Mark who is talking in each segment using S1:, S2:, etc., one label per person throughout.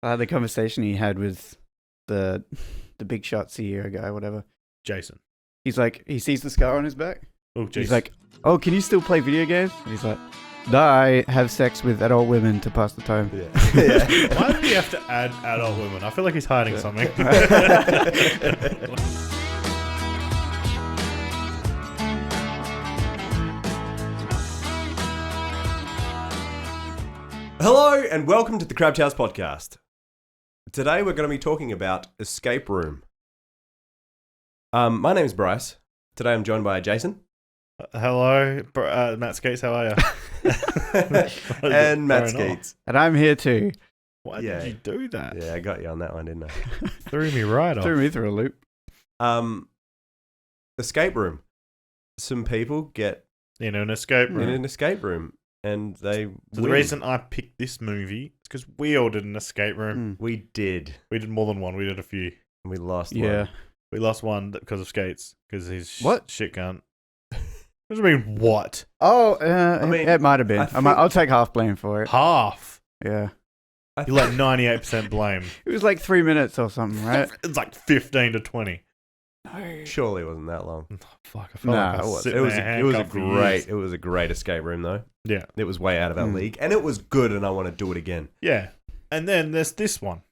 S1: The conversation he had with the big shot CEO guy, whatever.
S2: Jason.
S1: He's like, he sees the scar on his back.
S2: Oh, jeez.
S1: He's like, oh, can you still play video games? And he's like, no, I have sex with adult women to pass the time.
S2: Yeah. Why do you have to add adult women? I feel like he's hiding something.
S3: Hello and welcome to the CrabTales podcast. Today we're going to be talking about escape room. My name is Bryce. Today I'm joined by Jason.
S2: Hello, Matt Skates, how are you?
S3: And Matt Skeets.
S1: And I'm here too.
S2: Why did you do that?
S3: Yeah, I got you on that one, didn't I?
S2: Threw me right off.
S1: Threw me through a loop.
S3: Escape room. Some people get
S2: In an escape room.
S3: in an escape room and they
S2: So the reason I picked this movie is because we all did an escape room.
S3: We did.
S2: We did more than one. We did a few.
S3: We lost
S1: Yeah.
S3: one.
S2: We lost one because of Skates, because he's
S1: What?
S2: shit cunt. What do you mean, what?
S1: Oh,
S3: I mean,
S1: it might have been. I'll take half blame for it.
S2: Half.
S1: Yeah.
S2: You're like 98% blame.
S1: It was like 3 minutes or something, right?
S2: It's like 15 to 20.
S1: No.
S3: Surely it wasn't that long.
S2: Oh, fuck, I felt
S1: Nah,
S2: like I
S1: it
S2: was
S1: was.
S2: sitting
S3: It was
S2: there
S3: a
S2: handcuffed for years.
S3: great escape room though.
S2: Yeah.
S3: It was way out of our league and it was good and I want to do it again.
S2: Yeah. And then there's this one.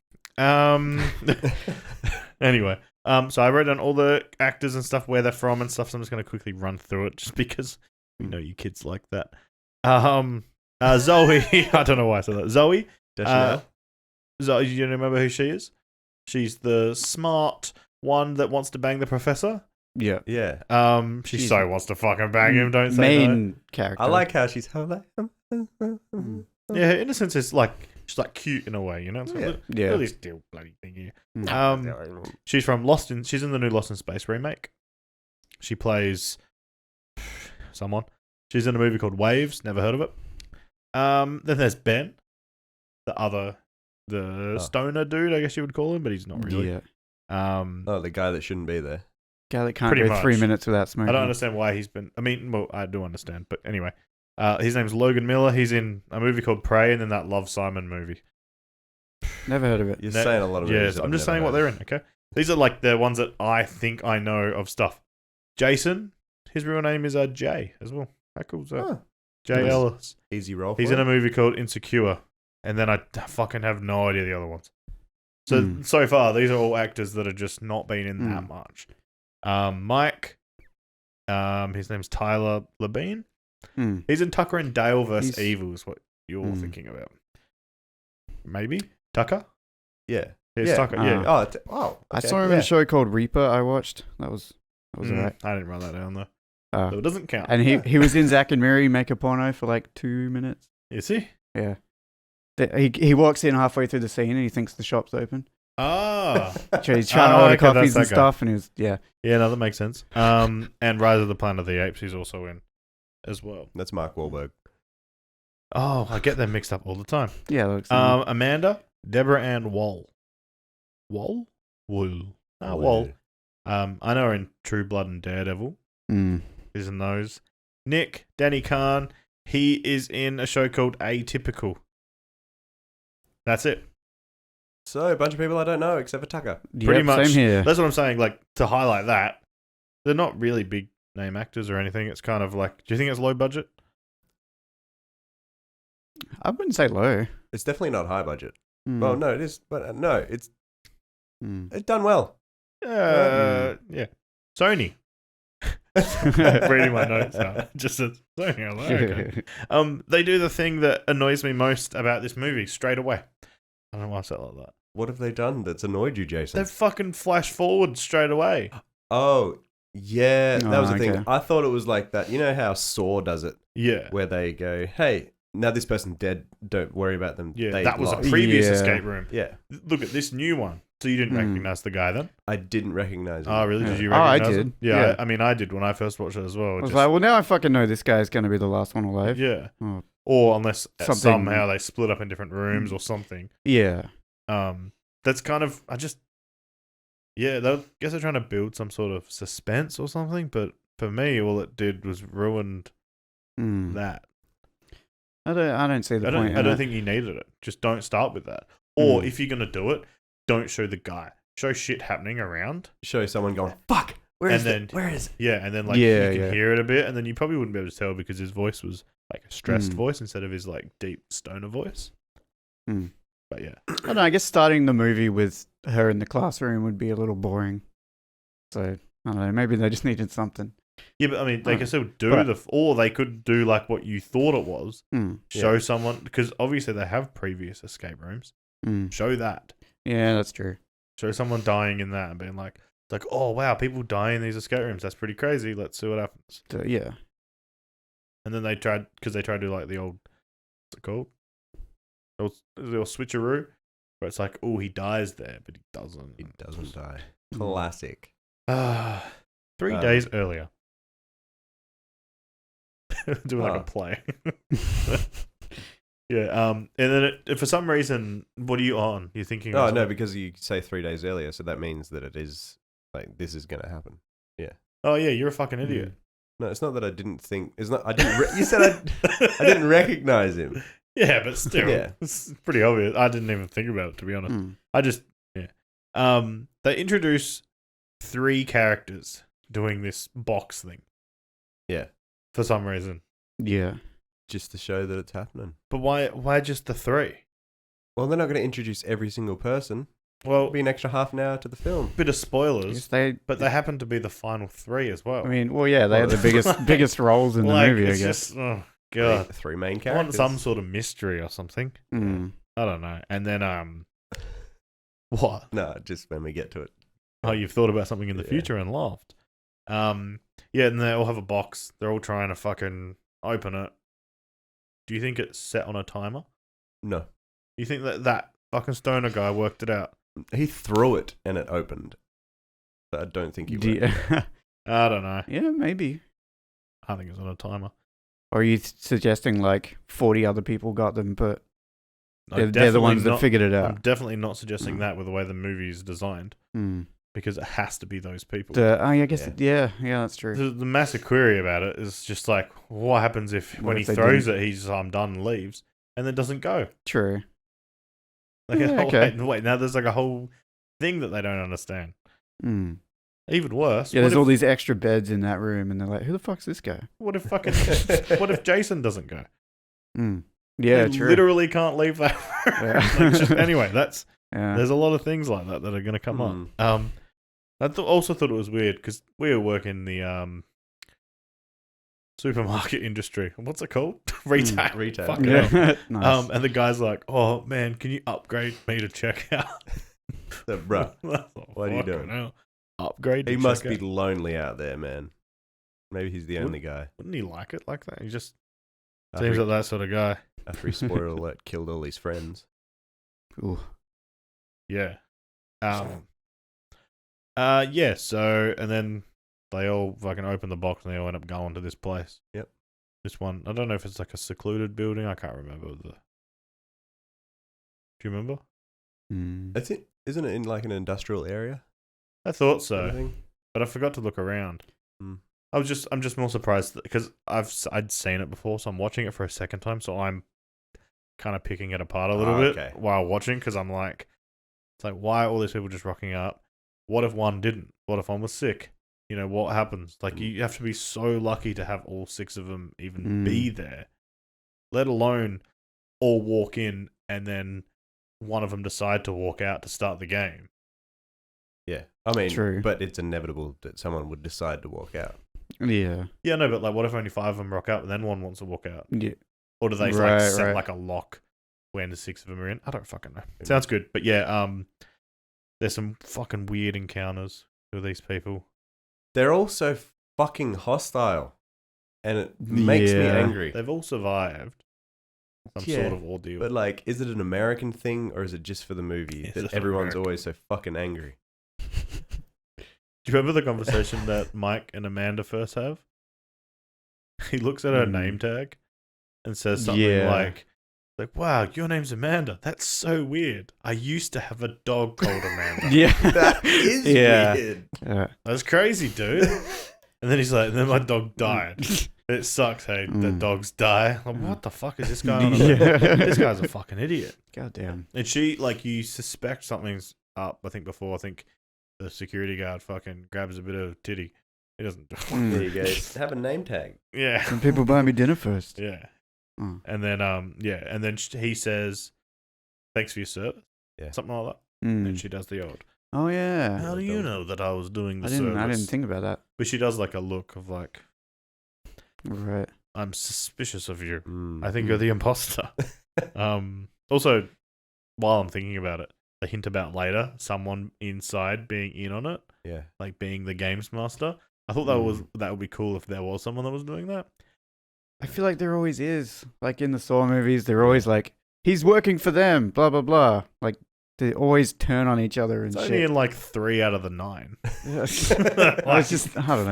S2: Anyway, so I wrote down all the actors and stuff, where they're from and stuff, so I'm just going to quickly run through it just because we know you kids like that. Zoe, I don't know why I said that. Zoe.
S3: Deschanel?
S2: Zoe, you remember who she is? She's the smart one that wants to bang the professor.
S1: Yeah.
S3: Yeah.
S2: She
S1: She's
S2: so wants to fucking bang him, don't say no.
S1: Main character.
S3: I like how she's
S2: Yeah, her innocence is like, she's like cute in a way, you know? It's like,
S3: Yeah.
S2: look
S1: Yeah.
S2: at this still bloody thing here.
S1: Mm.
S2: She's from she's in the new Lost in Space remake. She plays someone. She's in a movie called Waves, never heard of it. Then there's Ben, the stoner dude, I guess you would call him, but he's not really.
S1: Yeah.
S3: Oh, the guy that shouldn't be there.
S1: Guy that can't
S2: Pretty
S1: go 3
S2: much.
S1: minutes without smoking.
S2: I don't understand why he's been. I mean, well, I do understand, but anyway, his name's Logan Miller. He's in a movie called Prey, and then that Love Simon movie.
S1: Never heard of it.
S3: You're saying a lot of movies
S2: Yes,
S3: that
S2: I'm
S3: I've
S2: just
S3: never
S2: saying what
S3: heard
S2: they're in. Okay, these are like the ones that I think I know of stuff. Jason, his real name is Jay as well. How cool is that?
S3: Huh.
S2: Jay
S3: Nice.
S2: Ellis.
S3: Easy roll.
S2: He's
S3: for
S2: in a
S3: it.
S2: movie called Insecure, and then I fucking have no idea the other ones. So far, these are all actors that have just not been in that much. Mike, his name's Tyler Labine. He's in Tucker and Dale vs. Evil is what you're thinking about. Maybe? Tucker?
S3: Yeah.
S2: It's
S3: Yeah.
S2: Tucker, yeah.
S1: I
S3: okay.
S1: saw him in a show called Reaper. I watched. That was alright.
S2: I didn't write that down, though.
S1: Oh.
S2: So it doesn't count.
S1: And he was in Zack and Miri Make a Porno for like 2 minutes.
S2: Is he?
S1: Yeah. He walks in halfway through the scene and he thinks the shop's open.
S2: Ah.
S1: So he's trying to order
S2: okay,
S1: coffees and
S2: that's that guy.
S1: stuff, and he's
S2: Yeah, no, that makes sense. And Rise of the Planet of the Apes he's also in as well.
S3: That's Mark Wahlberg.
S2: Oh, I get them mixed up all the time.
S1: yeah. Looks
S2: Amanda, Deborah Ann Woll. Woll? Wool. Woll. I know her in True Blood and Daredevil. He's in those. Nick, Danny Kahn, he is in a show called Atypical. That's it.
S3: So, a bunch of people I don't know except for Tucker.
S2: Pretty much.
S1: Same here.
S2: That's what I'm saying. Like, to highlight that, they're not really big name actors or anything. It's kind of like, do you think it's low budget?
S1: I wouldn't say low.
S3: It's definitely not high budget. Well, no, it is. But no, it's done well.
S2: Yeah. Sony. Reading my notes now. Just says Sony. I'm like, okay. They do the thing that annoys me most about this movie straight away. I don't know why I said it like that.
S3: What have they done that's annoyed you, Jason?
S2: They fucking flash forward straight away.
S3: Oh, yeah. That was the thing.
S1: okay.
S3: I thought it was like that. You know how Saw does it?
S2: Yeah.
S3: Where they go, hey, now this person's dead. Don't worry about them.
S2: Yeah,
S3: They
S2: that was a
S3: lost.
S2: previous
S1: Yeah.
S2: escape room.
S3: Yeah.
S2: Look at this new one. So you didn't recognize the guy then?
S3: I didn't recognize him.
S2: Oh, really? Did you
S1: Oh, I
S2: recognize him?
S1: did.
S2: Yeah,
S1: Yeah.
S2: I mean, I did when I first watched it as well.
S1: I was like, well, now I fucking know this guy's going to be the last one alive.
S2: yeah.
S1: Oh.
S2: Or unless
S1: Something-
S2: somehow they split up in different rooms or something.
S1: Yeah.
S2: That's kind of, I guess they're trying to build some sort of suspense or something, but for me, all it did was ruined that.
S1: I don't see the point.
S2: I don't think you needed it. Just don't start with that. Or if you're gonna do it, don't show the guy. Show shit happening around.
S3: Show someone going, fuck, where is it?
S2: Yeah, and then like you can hear it a bit, and then you probably wouldn't be able to tell because his voice was like a stressed voice instead of his like deep stoner voice. But yeah,
S1: I don't know, I guess starting the movie with her in the classroom would be a little boring. So I don't know. Maybe they just needed something.
S2: Yeah, but I mean, they can still do or they could do like what you thought it was. Show someone, because obviously they have previous escape rooms. Show that.
S1: Yeah, that's true.
S2: Show someone dying in that and being like, oh wow, people die in these escape rooms. That's pretty crazy. Let's see what happens.
S1: So, yeah.
S2: And then they tried to do like the old, what's it called? The old switcheroo, where it's like, oh, he dies there, but he doesn't.
S3: He doesn't die. Classic.
S2: 3 days earlier. Doing like a play. Yeah. And then for some reason, what are you on? You're thinking?
S3: Oh no, because you say 3 days earlier, so that means that it is like this is going to happen. Yeah.
S2: Oh yeah, you're a fucking idiot.
S3: No, it's not that I didn't think. It's not. I didn't. You said I didn't recognize him.
S2: Yeah, but still, it's pretty obvious. I didn't even think about it, to be honest. I just they introduce 3 characters doing this box thing.
S3: Yeah.
S2: For some reason.
S1: Yeah.
S3: Just to show that it's happening.
S2: But why just the 3?
S3: Well, they're not going to introduce every single person.
S2: Well,
S3: it'll be an extra half an hour to the film.
S2: Bit of spoilers, but they happen to be the final 3 as well.
S1: I mean, well, yeah, they had the biggest roles in the movie, I guess.
S3: Just, oh god, 3 main characters.
S2: I want some sort of mystery or something. I don't know. And then what?
S3: No, just when we get to it.
S2: Oh, you've thought about something in the future and laughed. Yeah, and they all have a box. They're all trying to fucking open it. Do you think it's set on a timer?
S3: No.
S2: You think that fucking stoner guy worked it out?
S3: He threw it and it opened. But I don't think he worked it out.
S2: I don't know.
S1: Yeah, maybe.
S2: I think it's on a timer.
S1: Or are you suggesting like 40 other people got them, but they're the ones that figured it out?
S2: I'm definitely not suggesting that with the way the movie is designed. Because it has to be those people.
S1: I guess, yeah, that's true.
S2: The massive query about it is just like, what happens if when he throws it, he's I'm done and leaves, and then doesn't go?
S1: True.
S2: Like, wait, now there's like a whole thing that they don't understand. Even worse.
S1: Yeah, there's all these extra beds in that room, and they're like, who the fuck's this guy?
S2: What if what if Jason doesn't go?
S1: Yeah,
S2: he
S1: true.
S2: literally can't leave that room. Anyway, there's a lot of things like that are going to come up. I also thought it was weird because we were working the supermarket industry. What's it called? Retail.
S3: Retail.
S2: Fucking hell.
S1: Nice.
S2: And the guy's like, "Oh man, can you upgrade me to checkout?"
S3: So, bro, what are you doing?
S2: Hell. Upgrade.
S3: He must be lonely out there, man. Maybe he's the only guy.
S2: Wouldn't he like it like that? He just seems like that sort of guy.
S3: After he, spoiler alert, killed all his friends.
S1: Ooh.
S2: Yeah. Yeah, so, and then they all fucking open the box and they all end up going to this place.
S3: Yep.
S2: This one, I don't know if it's like a secluded building. I can't remember. Do you remember?
S3: That's it. Isn't it in like an industrial area?
S2: I thought so, but I forgot to look around. I'm just more surprised because I'd seen it before, so I'm watching it for a second time, so I'm kind of picking it apart a little bit while watching because I'm like, it's like, why are all these people just rocking up? What if one didn't? What if one was sick? You know, what happens? Like, you have to be so lucky to have all 6 of them even be there, let alone all walk in and then one of them decide to walk out to start the game.
S3: Yeah. I mean,
S1: true.
S3: But it's inevitable that someone would decide to walk out.
S1: Yeah.
S2: Yeah, no, but like, what if only 5 of them rock up and then one wants to walk out?
S1: Yeah.
S2: Or do they set like a lock when the 6 of them are in? I don't fucking know. Sounds good. But yeah, there's some fucking weird encounters with these people.
S3: They're all so fucking hostile. And it makes me angry.
S2: They've all survived some sort of ordeal.
S3: But like, is it an American thing or is it just for the movie that everyone's always so fucking angry?
S2: Do you remember the conversation that Mike and Amanda first have? He looks at her name tag and says something like, wow, your name's Amanda. That's so weird. I used to have a dog called Amanda.
S1: Yeah.
S3: That is weird.
S1: Yeah.
S2: That's crazy, dude. And then he's like, and then my dog died. It sucks, hey, that dogs die. Like, what the fuck is this guy on
S1: Yeah.
S2: about? This guy's a fucking idiot.
S1: Goddamn.
S2: And she, like, you suspect something's up. I think the security guard fucking grabs a bit of titty. He doesn't do it.
S3: There you go. Have a name tag.
S2: Yeah.
S1: Some people buy me dinner first.
S2: Yeah.
S1: Mm.
S2: And then, he says, thanks for your service.
S3: Yeah.
S2: Something like that.
S1: Mm.
S2: And she does the odd.
S1: Oh yeah.
S2: How do you know that I was doing the
S1: I
S2: service?
S1: didn't think about that.
S2: But she does like a look of like,
S1: Right.
S2: I'm suspicious of you.
S3: Mm.
S2: I think you're the imposter. Also, while I'm thinking about it, the hint about later, someone inside being in on it,
S3: Yeah.
S2: like being the games master. I thought that would be cool if there was someone that was doing that.
S1: I feel like there always is. Like in the Saw movies, they're always like, he's working for them, blah blah blah. Like they always turn on each other and
S2: It's
S1: shit.
S2: only in like 3 out of the 9.
S1: Well, it's just I don't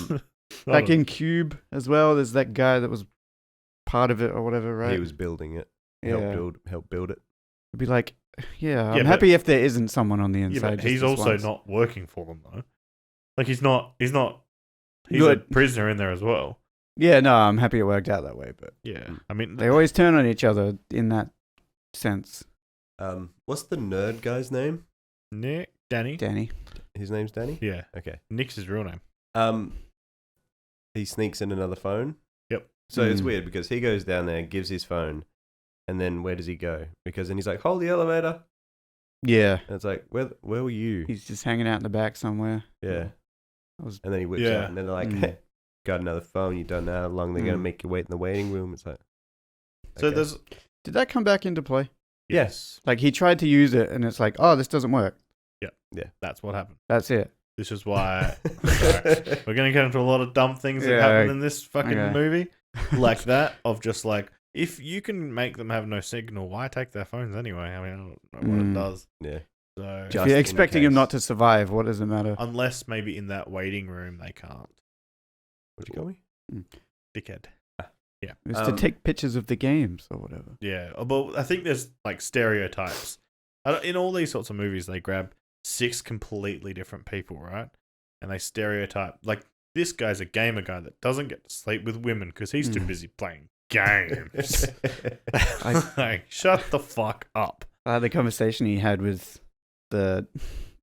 S1: know. Like in Cube as well, there's that guy that was part of it or whatever, right?
S3: He was building it.
S1: yeah.
S3: Help build it.
S1: It'd be like, yeah,
S2: Yeah,
S1: I'm
S2: but-
S1: happy if there isn't someone on the
S2: yeah,
S1: inside.
S2: but
S1: just
S2: he's
S1: this
S2: also
S1: once.
S2: not working for them though. Like he's a
S1: Good.
S2: prisoner in there as well.
S1: Yeah, no, I'm happy it worked out that way, but
S2: Yeah, I mean,
S1: they always turn on each other in that sense.
S3: What's the nerd guy's name?
S2: Danny.
S1: Danny.
S3: His name's Danny?
S2: Yeah,
S3: Okay.
S2: Nick's his real name.
S3: He sneaks in another phone.
S2: Yep.
S3: So it's
S1: Mm.
S3: weird because he goes down there, gives his phone, and then where does he go? Because then he's like, hold the elevator.
S1: Yeah.
S3: And it's like, where were you?
S1: He's just hanging out in the back somewhere.
S3: Yeah.
S1: I was,
S3: And then he whips
S2: Yeah.
S3: out, and then they're like,
S1: Mm.
S3: hey, got another phone. You don't know how long they're going to
S1: Mm.
S3: make you wait in the waiting room. It's like,
S2: So
S3: okay.
S2: there's
S1: did that come back into play?
S2: yes,
S1: Like he tried to use it and it's like, oh, this doesn't work.
S2: that's what happened.
S1: That's it.
S2: This is why we're gonna get into a lot of dumb things that
S1: Yeah,
S2: happen in this fucking
S1: okay.
S2: movie, like that of just like if you can make them have no signal, why take their phones ananyway? I mean, I don't know what it does.
S3: Yeah.
S2: So
S3: Just
S1: If you're
S3: in
S1: expecting him
S3: case.
S1: not to survive, what does it matter?
S2: unless maybe in that waiting room they can't.
S3: What'd you call me?
S2: Dickhead.
S1: It's to take pictures of the games or whatever.
S2: Yeah, but I think there's like stereotypes. In all these sorts of movies, they grab 6 completely different people, right? And they stereotype. Like, this guy's a gamer guy that doesn't get to sleep with women because he's too busy playing games. Like, shut the fuck up.
S1: I had the conversation he had with the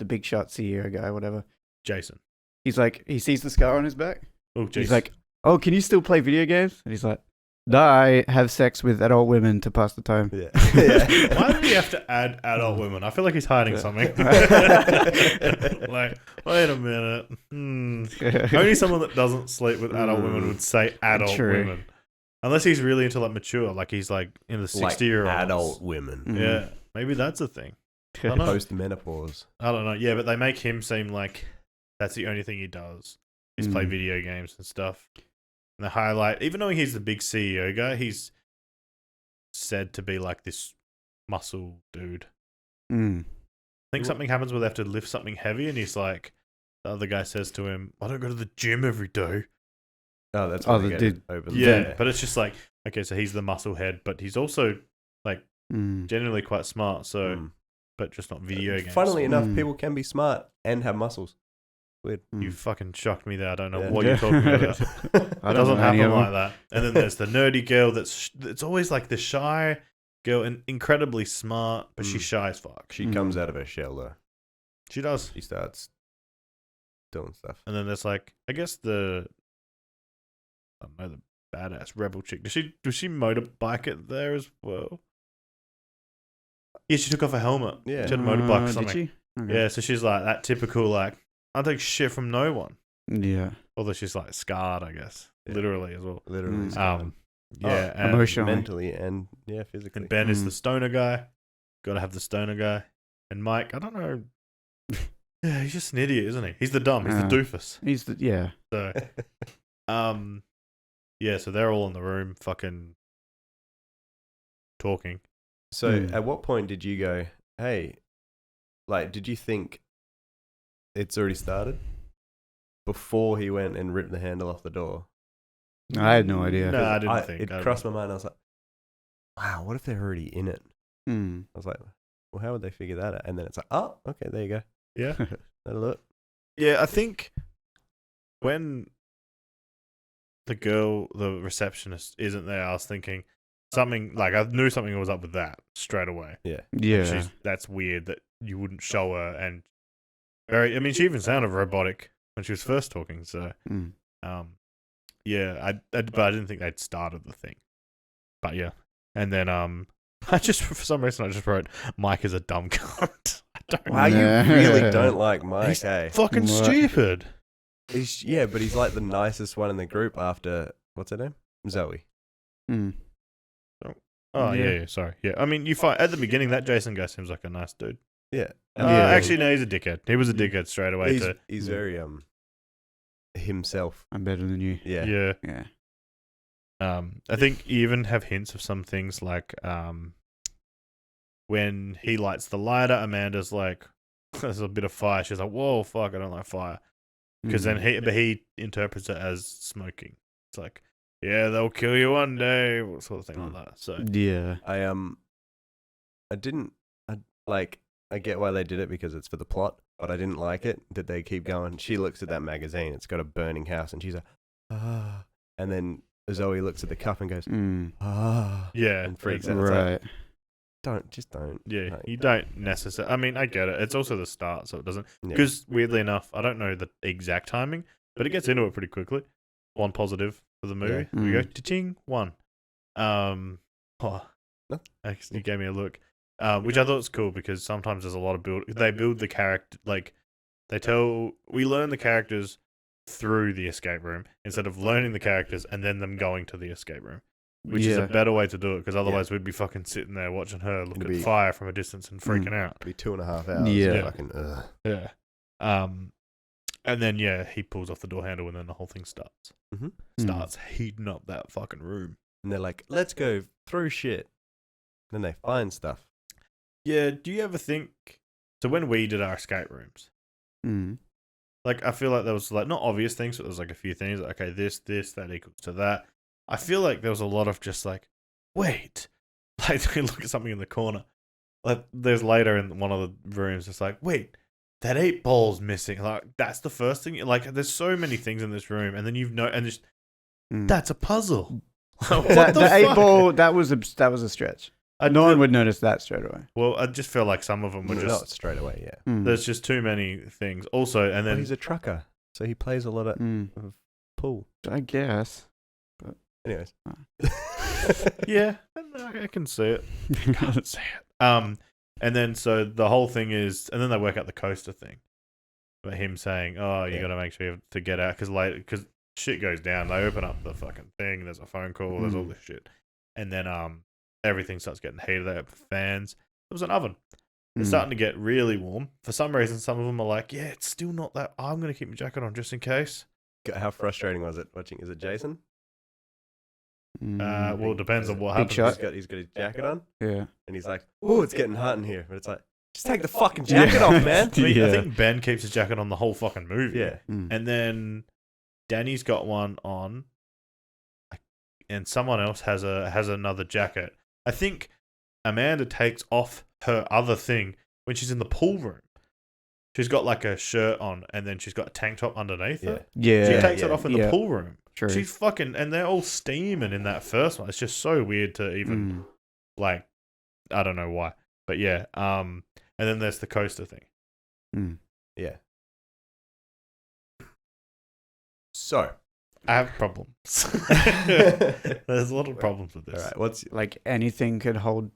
S1: big shot CEO guy, whatever.
S2: Jason.
S1: He's like, he sees the scar on his back.
S2: Oh, Jason.
S1: He's like, oh, can you still play video games? And he's like, no, I have sex with adult women to pass the time.
S3: Yeah. Yeah.
S2: Why did he have to add adult women? I feel like he's hiding
S1: Yeah.
S2: something. Like, wait a minute. Only someone that doesn't sleep with adult women would say adult
S1: True.
S2: women. Unless he's really into like mature, like he's like in the 60-year-olds.
S3: adult women.
S1: Mm.
S2: Yeah, maybe that's a thing. I don't know.
S3: Post menopause.
S2: I don't know. Yeah, but they make him seem like that's the only thing he does is play
S1: Mm.
S2: video games and stuff. And the highlight, even though he's the big CEO guy, he's said to be like this muscle dude.
S1: Mm.
S2: I think something happens where they have to lift something heavy, and he's like, the other guy says to him, "I don't go to the gym every day."
S3: Oh, that's
S1: Oh,
S3: why
S1: the
S3: they get
S1: dude-
S3: it open.
S2: Yeah, but it's just like, okay, so he's the muscle head, but he's also
S1: Mm.
S2: generally quite smart. So,
S3: Mm.
S2: but just not video games.
S3: Funnily enough,
S1: Mm.
S3: people can be smart and have muscles. Weird.
S2: You fucking shocked me there. I don't know
S3: Yeah.
S2: what you're talking about.
S1: I
S2: It
S1: don't
S2: doesn't
S1: know any
S2: happen
S1: of
S2: like
S1: them.
S2: that. And then there's the nerdy girl it's always like the shy girl and incredibly smart, but she's
S3: Mm.
S2: shy as fuck.
S3: She comes out of her shell though.
S2: She does.
S3: She starts doing stuff.
S2: And then there's like, I guess I don't know, the badass rebel chick. Does she motorbike it there as well? Yeah, she took off her helmet.
S3: Yeah.
S2: She had a motorbike or
S1: Did
S2: something.
S1: she? Okay.
S2: Yeah, so she's like that typical like, I take shit from no one.
S1: Yeah.
S2: Although she's like scarred, I guess.
S3: Yeah.
S2: Literally as well.
S3: Literally.
S1: Mm.
S3: scarred.
S2: Yeah.
S3: Oh,
S2: and,
S1: emotionally.
S3: mentally and physically.
S2: and Ben is
S1: Mm.
S2: the stoner guy. Gotta have the stoner guy. And Mike, I don't know. Yeah, he's just an idiot, isn't he? He's the dumb. He's the
S1: Yeah.
S2: doofus.
S1: He's the, yeah.
S2: So, yeah, so they're all in the room fucking talking.
S3: So
S1: Mm.
S3: at what point did you go, hey, like, did you think it's already started before he went and ripped the handle off the door?
S1: I had no idea.
S2: No, I didn't think.
S3: It crossed my mind. I was like, wow, what if they're already in it?
S1: Mm.
S3: I was like, well, how would they figure that out? And then it's like, oh, okay, there you go.
S2: Yeah.
S3: That'll look.
S2: Yeah, I think when the girl, the receptionist, isn't there, I was thinking something like I knew something was up with that straight away.
S3: Yeah.
S1: Yeah.
S2: That's weird that you wouldn't show her and very. I mean, she even sounded robotic when she was first talking. So, yeah, but I didn't think they'd started the thing. But yeah, and then I just for some reason I just wrote Mike is a dumb cunt. I don't.
S3: Wow, you really don't like Mike,
S2: He's
S3: eh?
S2: fucking
S1: What?
S2: stupid.
S3: But he's like the nicest one in the group after what's her name? Zoe.
S1: Mm.
S2: Oh
S1: Yeah.
S2: yeah, sorry. Yeah, I mean, you find at the beginning that Jason guy seems like a nice dude.
S3: Yeah.
S2: Actually, no, he's a dickhead. He was a dickhead straight away.
S3: He's very himself.
S1: I'm better than you.
S3: Yeah.
S2: Yeah.
S1: Yeah.
S2: I think you even have hints of some things like when he lights the lighter, Amanda's like, "There's a bit of fire." She's like, "Whoa, fuck! I don't like fire." Because then he interprets it as smoking. It's like, "Yeah, they'll kill you one day," sort of thing like that. So
S1: Yeah.
S3: I get why they did it because it's for the plot, but I didn't like it that they keep going. She looks at that magazine, it's got a burning house, and she's like, ah. And then Zoe looks at the cup and goes, ah.
S2: yeah,
S3: And freaks out. It's like,
S1: Right.
S3: don't.
S2: Yeah,
S3: Like,
S2: you don't necessarily. I mean, I get it. It's also the start, so it doesn't.
S3: Yeah.
S2: Because weirdly enough, I don't know the exact timing, but it gets into it pretty quickly. One positive for the movie.
S3: Yeah.
S2: We go
S1: Mm.
S2: cha-ching, one. Oh,
S3: No.
S2: actually, you gave me a look, which I thought was cool because sometimes there's a lot of build. They build the character like we learn the characters through the escape room instead of learning the characters and then them going to the escape room. Which is a better way to do it, because otherwise we'd be fucking sitting there watching her look
S3: It'd
S2: at
S3: be-
S2: fire from a distance and freaking out.
S3: It'll be 2.5 hours.
S1: Yeah.
S3: Fucking, ugh.
S2: Yeah. And then he pulls off the door handle and then the whole thing starts.
S3: Mhm.
S2: Starts heating up that fucking room.
S3: And they're like, let's go through shit. Then they find stuff.
S2: Yeah, do you ever think so when we did our escape rooms,
S1: Mm.
S2: like I feel like there was like not obvious things, but there was like a few things, like, okay, this, that equals to that. I feel like there was a lot of just like, wait. Like they look at something in the corner. Like there's later in one of the rooms, it's like, wait, that 8-ball's missing. Like that's the first thing. Like there's so many things in this room, and then and just
S1: Mm.
S2: that's a puzzle. What
S1: That,
S2: the
S1: the
S2: fuck?
S1: 8-ball, that was a stretch. No one would notice that straight away.
S2: Well, I just feel like some of them were
S3: Not
S2: just
S3: straight away, yeah.
S1: Mm.
S2: there's just too many things. Also, and
S3: Well,
S2: then
S3: he's a trucker, so he plays a lot of
S1: Mm.
S3: pool.
S1: I guess.
S3: Anyways.
S2: yeah, I can see it. Can't see it. And then so the whole thing is, and then they work out the coaster thing. But him saying, "Oh, you
S3: Yeah.
S2: got to make sure you have to get out because shit goes down." They open up the fucking thing. There's a phone call. There's all this shit, and then everything starts getting heated. They open fans. There was an oven. It's
S1: Mm.
S2: starting to get really warm. For some reason, some of them are like, "Yeah, it's still not that. I'm gonna keep my jacket on just in case."
S3: How frustrating was it watching? Is it Jason?
S1: Mm.
S2: Well, it depends on what
S1: Big
S2: happens.
S1: shot.
S3: He's got his jacket on,
S1: Yeah.
S3: and he's like, "Oh, it's getting hot in here." But it's like, just take the fucking jacket off, man.
S2: I
S1: Yeah.
S2: think Ben keeps his jacket on the whole fucking movie.
S3: Yeah.
S1: Mm.
S2: And then Danny's got one on, and someone else has another jacket. I think Amanda takes off her other thing when she's in the pool room. She's got like a shirt on, and then she's got a tank top underneath
S3: Yeah.
S2: it.
S1: Yeah.
S2: She takes it
S3: yeah,
S2: off in the
S1: yeah.
S2: pool room.
S1: True.
S2: She's fucking, and they're all steaming in that first one. It's just so weird to even
S1: Mm.
S2: like, I don't know why, but yeah. And then there's the coaster thing.
S1: Mm.
S3: Yeah. So,
S2: I have problems. There's a lot of problems with this.
S3: all right, what's
S1: Like anything could hold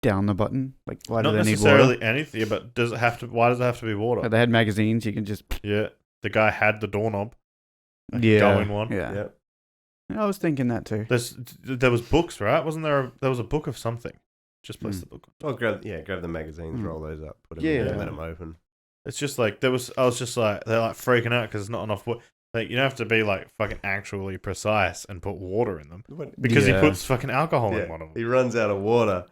S1: down the button. Like why
S2: Not
S1: do they need
S2: necessarily
S1: water?
S2: anything, but does it have to? Why does it have to be water?
S1: Like, they had magazines. You can just
S2: Yeah, the guy had the doorknob. Like,
S1: yeah.
S2: go in one.
S1: Yeah.
S3: Yep.
S1: I was thinking that too.
S2: There was books, right? Wasn't there? There was a book of something. Just place
S1: Mm.
S2: the book.
S3: Oh, grab the magazines,
S1: Mm.
S3: roll those up, put them
S1: Yeah.
S3: in there, let them open.
S2: It's just like I was just like they're like freaking out because there's not enough water. Like you don't have to be like fucking actually precise and put water in them because
S1: Yeah.
S2: he puts fucking alcohol
S3: Yeah,
S2: in one of them.
S3: he runs out of water,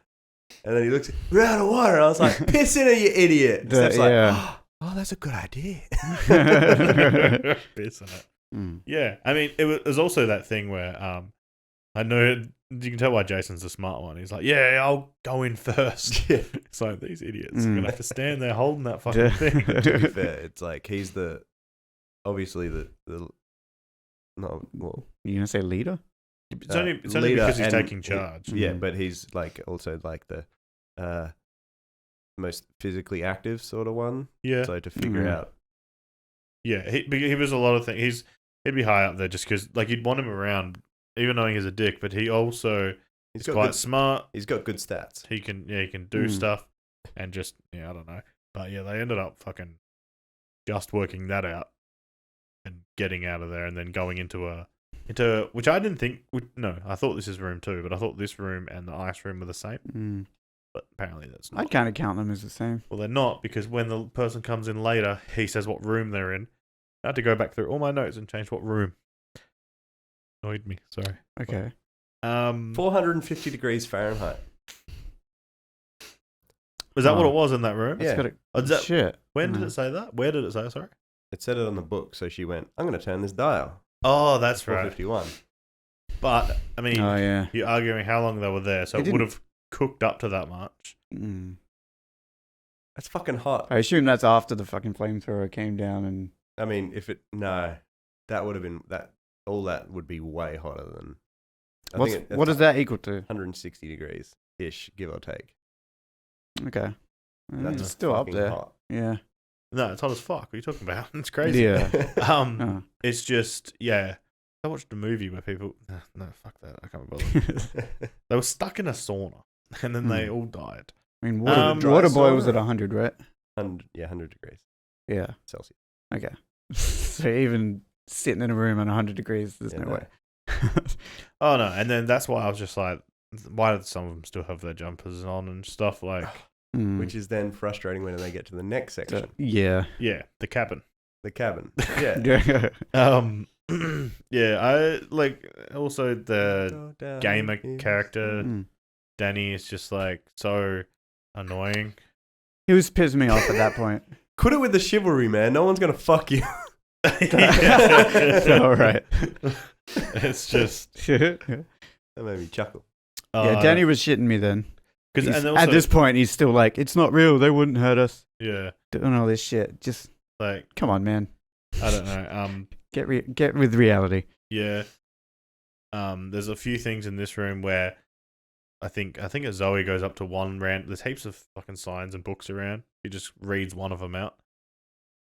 S3: and then he looks, we're out of water. And I was like, piss in it, you idiot. And Steph's like,
S1: yeah.
S3: oh, that's a good idea.
S2: Piss in it.
S1: Mm.
S2: Yeah, I mean, it was also that thing where I know you can tell why Jason's the smart one. He's like, yeah, I'll go in first.
S3: Yeah.
S2: It's like these idiots are
S1: Mm.
S2: gonna have to stand there holding that fucking
S1: Yeah.
S2: thing.
S3: To be fair, it's like he's obviously the No, well,
S1: You gonna say leader?
S2: It's only
S3: leader
S2: because he's
S3: and
S2: taking charge.
S3: yeah,
S1: Mhm.
S3: but he's like also like the most physically active sort of one.
S2: Yeah,
S3: So to figure
S1: Mhm.
S3: out,
S2: yeah. He was a lot of things. He'd be high up there just because like you'd want him around, even knowing he's a dick. But he also
S3: he's
S2: is
S3: got
S2: quite
S3: good,
S2: smart.
S3: he's got good stats.
S2: He can do
S1: Mm.
S2: stuff, and just I don't know. But yeah, they ended up fucking just working that out and getting out of there, and then going into which I didn't think. No, I thought this is room 2, but I thought this room and the ice room were the same.
S1: Mm.
S2: But apparently that's not.
S1: I'd kind of count them as the same.
S2: Well, they're not, because when the person comes in later, he says what room they're in. I had to go back through all my notes and change what room. Annoyed me. Sorry.
S1: Okay.
S3: 450 degrees Fahrenheit.
S2: Was that what
S1: Oh.
S2: it was in that room?
S3: Yeah.
S1: It's got
S2: Oh, is that-
S1: shit.
S2: when did
S1: No.
S2: it say that? Where did it say? Sorry.
S3: It said it on the book, so she went, "I'm going to turn this dial."
S2: Oh, that's right.
S3: 451.
S2: But I mean,
S1: Oh yeah.
S2: you're arguing how long they were there, so
S1: It
S2: it would
S1: didn't-
S2: have cooked up to that much.
S1: Mm.
S3: That's fucking hot.
S1: I assume that's after the fucking flamethrower came down and.
S3: I mean, that would have been that. All that would be way hotter than.
S1: What does that equal to?
S3: 160 degrees ish, give or take.
S1: Okay.
S3: That's
S1: It's still up
S3: fucking
S1: there.
S3: hot.
S1: Yeah.
S2: No, it's hot as fuck. What are you talking about? It's crazy.
S1: Yeah. Oh.
S2: It's just I watched a movie where people. No, fuck that. I can't bother. They were stuck in a sauna, and then they all died.
S1: I mean,
S2: Dry
S1: water boy
S3: sauna?
S1: was at 100, right?
S3: 100 degrees
S1: Yeah.
S3: Celsius.
S1: Okay. So even sitting in a room at 100 degrees, there's
S3: Yeah,
S1: no
S3: no.
S1: way.
S2: Oh no! And then that's why I was just like, why did some of them still have their jumpers on and stuff? Like,
S1: Mm.
S3: Which is then frustrating when they get to the next section,
S1: Yeah.
S2: yeah, the cabin.
S3: the cabin. Yeah.
S1: Yeah.
S2: Yeah, I like also the
S3: Go down
S2: gamer
S3: in
S2: character.
S1: Mm.
S2: Danny is just like so annoying.
S1: He was pissing me off at that point.
S3: Quit it with the chivalry, man. No one's gonna fuck you.
S1: All right.
S2: It's just
S3: That made me chuckle.
S1: Yeah, Danny was shitting me then.
S2: because
S1: He's-
S2: and also,
S1: at this point, he's still like, it's not real. They wouldn't hurt us.
S2: yeah,
S1: Doing all this shit. Just
S2: like
S1: come on, man.
S2: I don't know.
S1: Get with reality.
S2: Yeah. There's a few things in this room where I think Zoe goes up to one rant. There's heaps of fucking signs and books around. He just reads one of them out,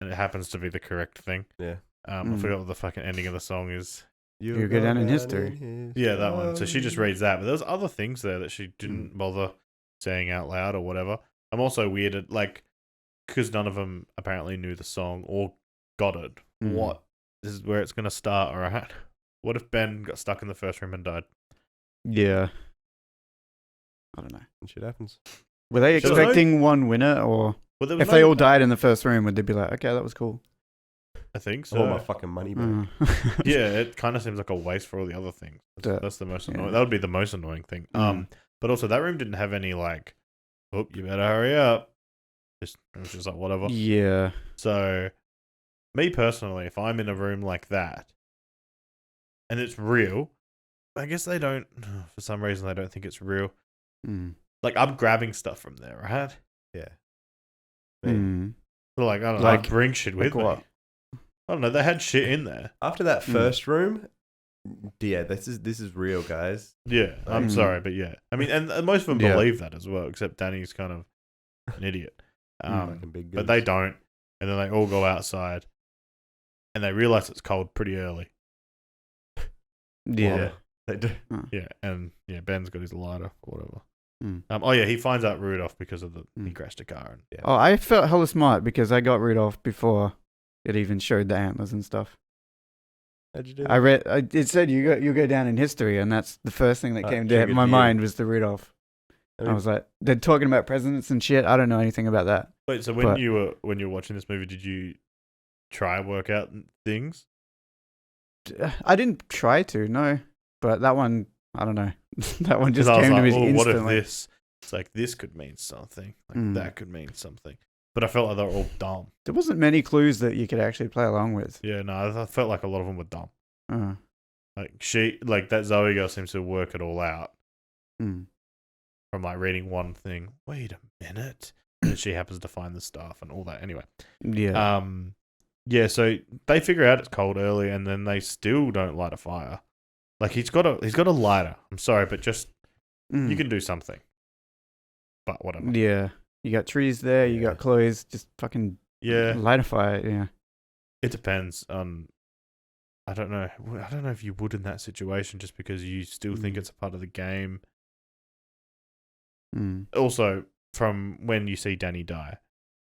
S2: and it happens to be the correct thing.
S3: Yeah.
S2: I
S1: Mm.
S2: forgot what the fucking ending of the song is.
S1: You'll go down in history.
S2: Yeah, that one. So she just
S3: history.
S2: reads that, but there's other things there that she didn't bother saying out loud or whatever. I'm also weirded, like, because none of them apparently knew the song or got it.
S1: Mm.
S2: What? This is where it's gonna start, alright? What if Ben got stuck in the first room and died?
S1: Yeah. I don't know.
S3: Shit happens.
S1: Were they
S2: There was
S1: expecting one winner, or
S2: Well, there was
S1: if they
S2: no-
S1: all died in the first room, would they be like, okay, that was cool?
S2: I think
S3: I want
S2: so.
S3: my fucking money back.
S1: Mm.
S2: Yeah, it kind of seems like a waste for all the other things.
S1: Duh.
S2: That's the most
S1: Yeah.
S2: annoying. That would be the most annoying thing.
S1: Mm.
S2: But also that room didn't have any like, oh, you better hurry up. It was just like whatever.
S1: Yeah.
S2: So, me personally, if I'm in a room like that, and it's real, I guess they don't. For some reason, they don't think it's real.
S1: Mm.
S2: Like I'm grabbing stuff from there, right?
S3: Yeah.
S1: Mm.
S2: So, like I don't know,
S1: Like-
S2: I bring shit with
S1: like what?
S2: me. I don't know. They had shit in there.
S3: After that first room, yeah, this is real, guys.
S2: Yeah, I'm
S1: Mm.
S2: sorry, but yeah. I mean, and most of them
S1: Yeah.
S2: believe that as well, except Danny's kind of an idiot.
S3: Fucking big
S2: But
S3: goose.
S2: they don't. And then they all go outside and they realize it's cold pretty early.
S1: Yeah.
S3: Yeah. They do.
S2: Yeah. And yeah, Ben's got his lighter or whatever.
S1: Mm.
S2: Oh, yeah, he finds out Rudolph because of he
S1: Mm.
S2: crashed a car. And,
S1: Oh, I felt hella smart because I got Rudolph before it even showed the antlers and stuff.
S3: How'd you do?
S1: I read. It said you go down in history, and that's the first thing that came to
S3: triggered
S1: my
S3: you.
S1: mind was the Rudolph. I was like, they're talking about presidents and shit. I don't know anything about that.
S2: Wait, so when
S1: But-
S2: you were watching this movie, did you try and work out things?
S1: I didn't try to, no. But that one, I don't know. That one just
S2: 'Cause I was
S1: came to
S2: like,
S1: me
S2: well, what if
S1: instantly.
S2: this? It's like this could mean something. Like
S1: Mm.
S2: that could mean something. But I felt like they were all dumb.
S1: There wasn't many clues that you could actually play along with.
S2: Yeah, no, I felt like a lot of them were dumb.
S1: Uh,
S2: Like that Zoe girl seems to work it all out
S1: mm.
S2: from like reading one thing. Wait a minute, and then she happens to find the stuff and all that. Anyway,
S1: Yeah.
S2: Yeah, so they figure out it's cold early, and then they still don't light a fire. Like he's got a lighter. I'm sorry, but just you can do something. But whatever.
S1: Yeah. You got trees there. You
S3: Yeah.
S1: got clothes. Just fucking
S2: Yeah,
S1: light a fire. Yeah.
S2: it depends on. I don't know. I don't know if you would in that situation, just because you still think it's a part of the game. Also, from when you see Danny die,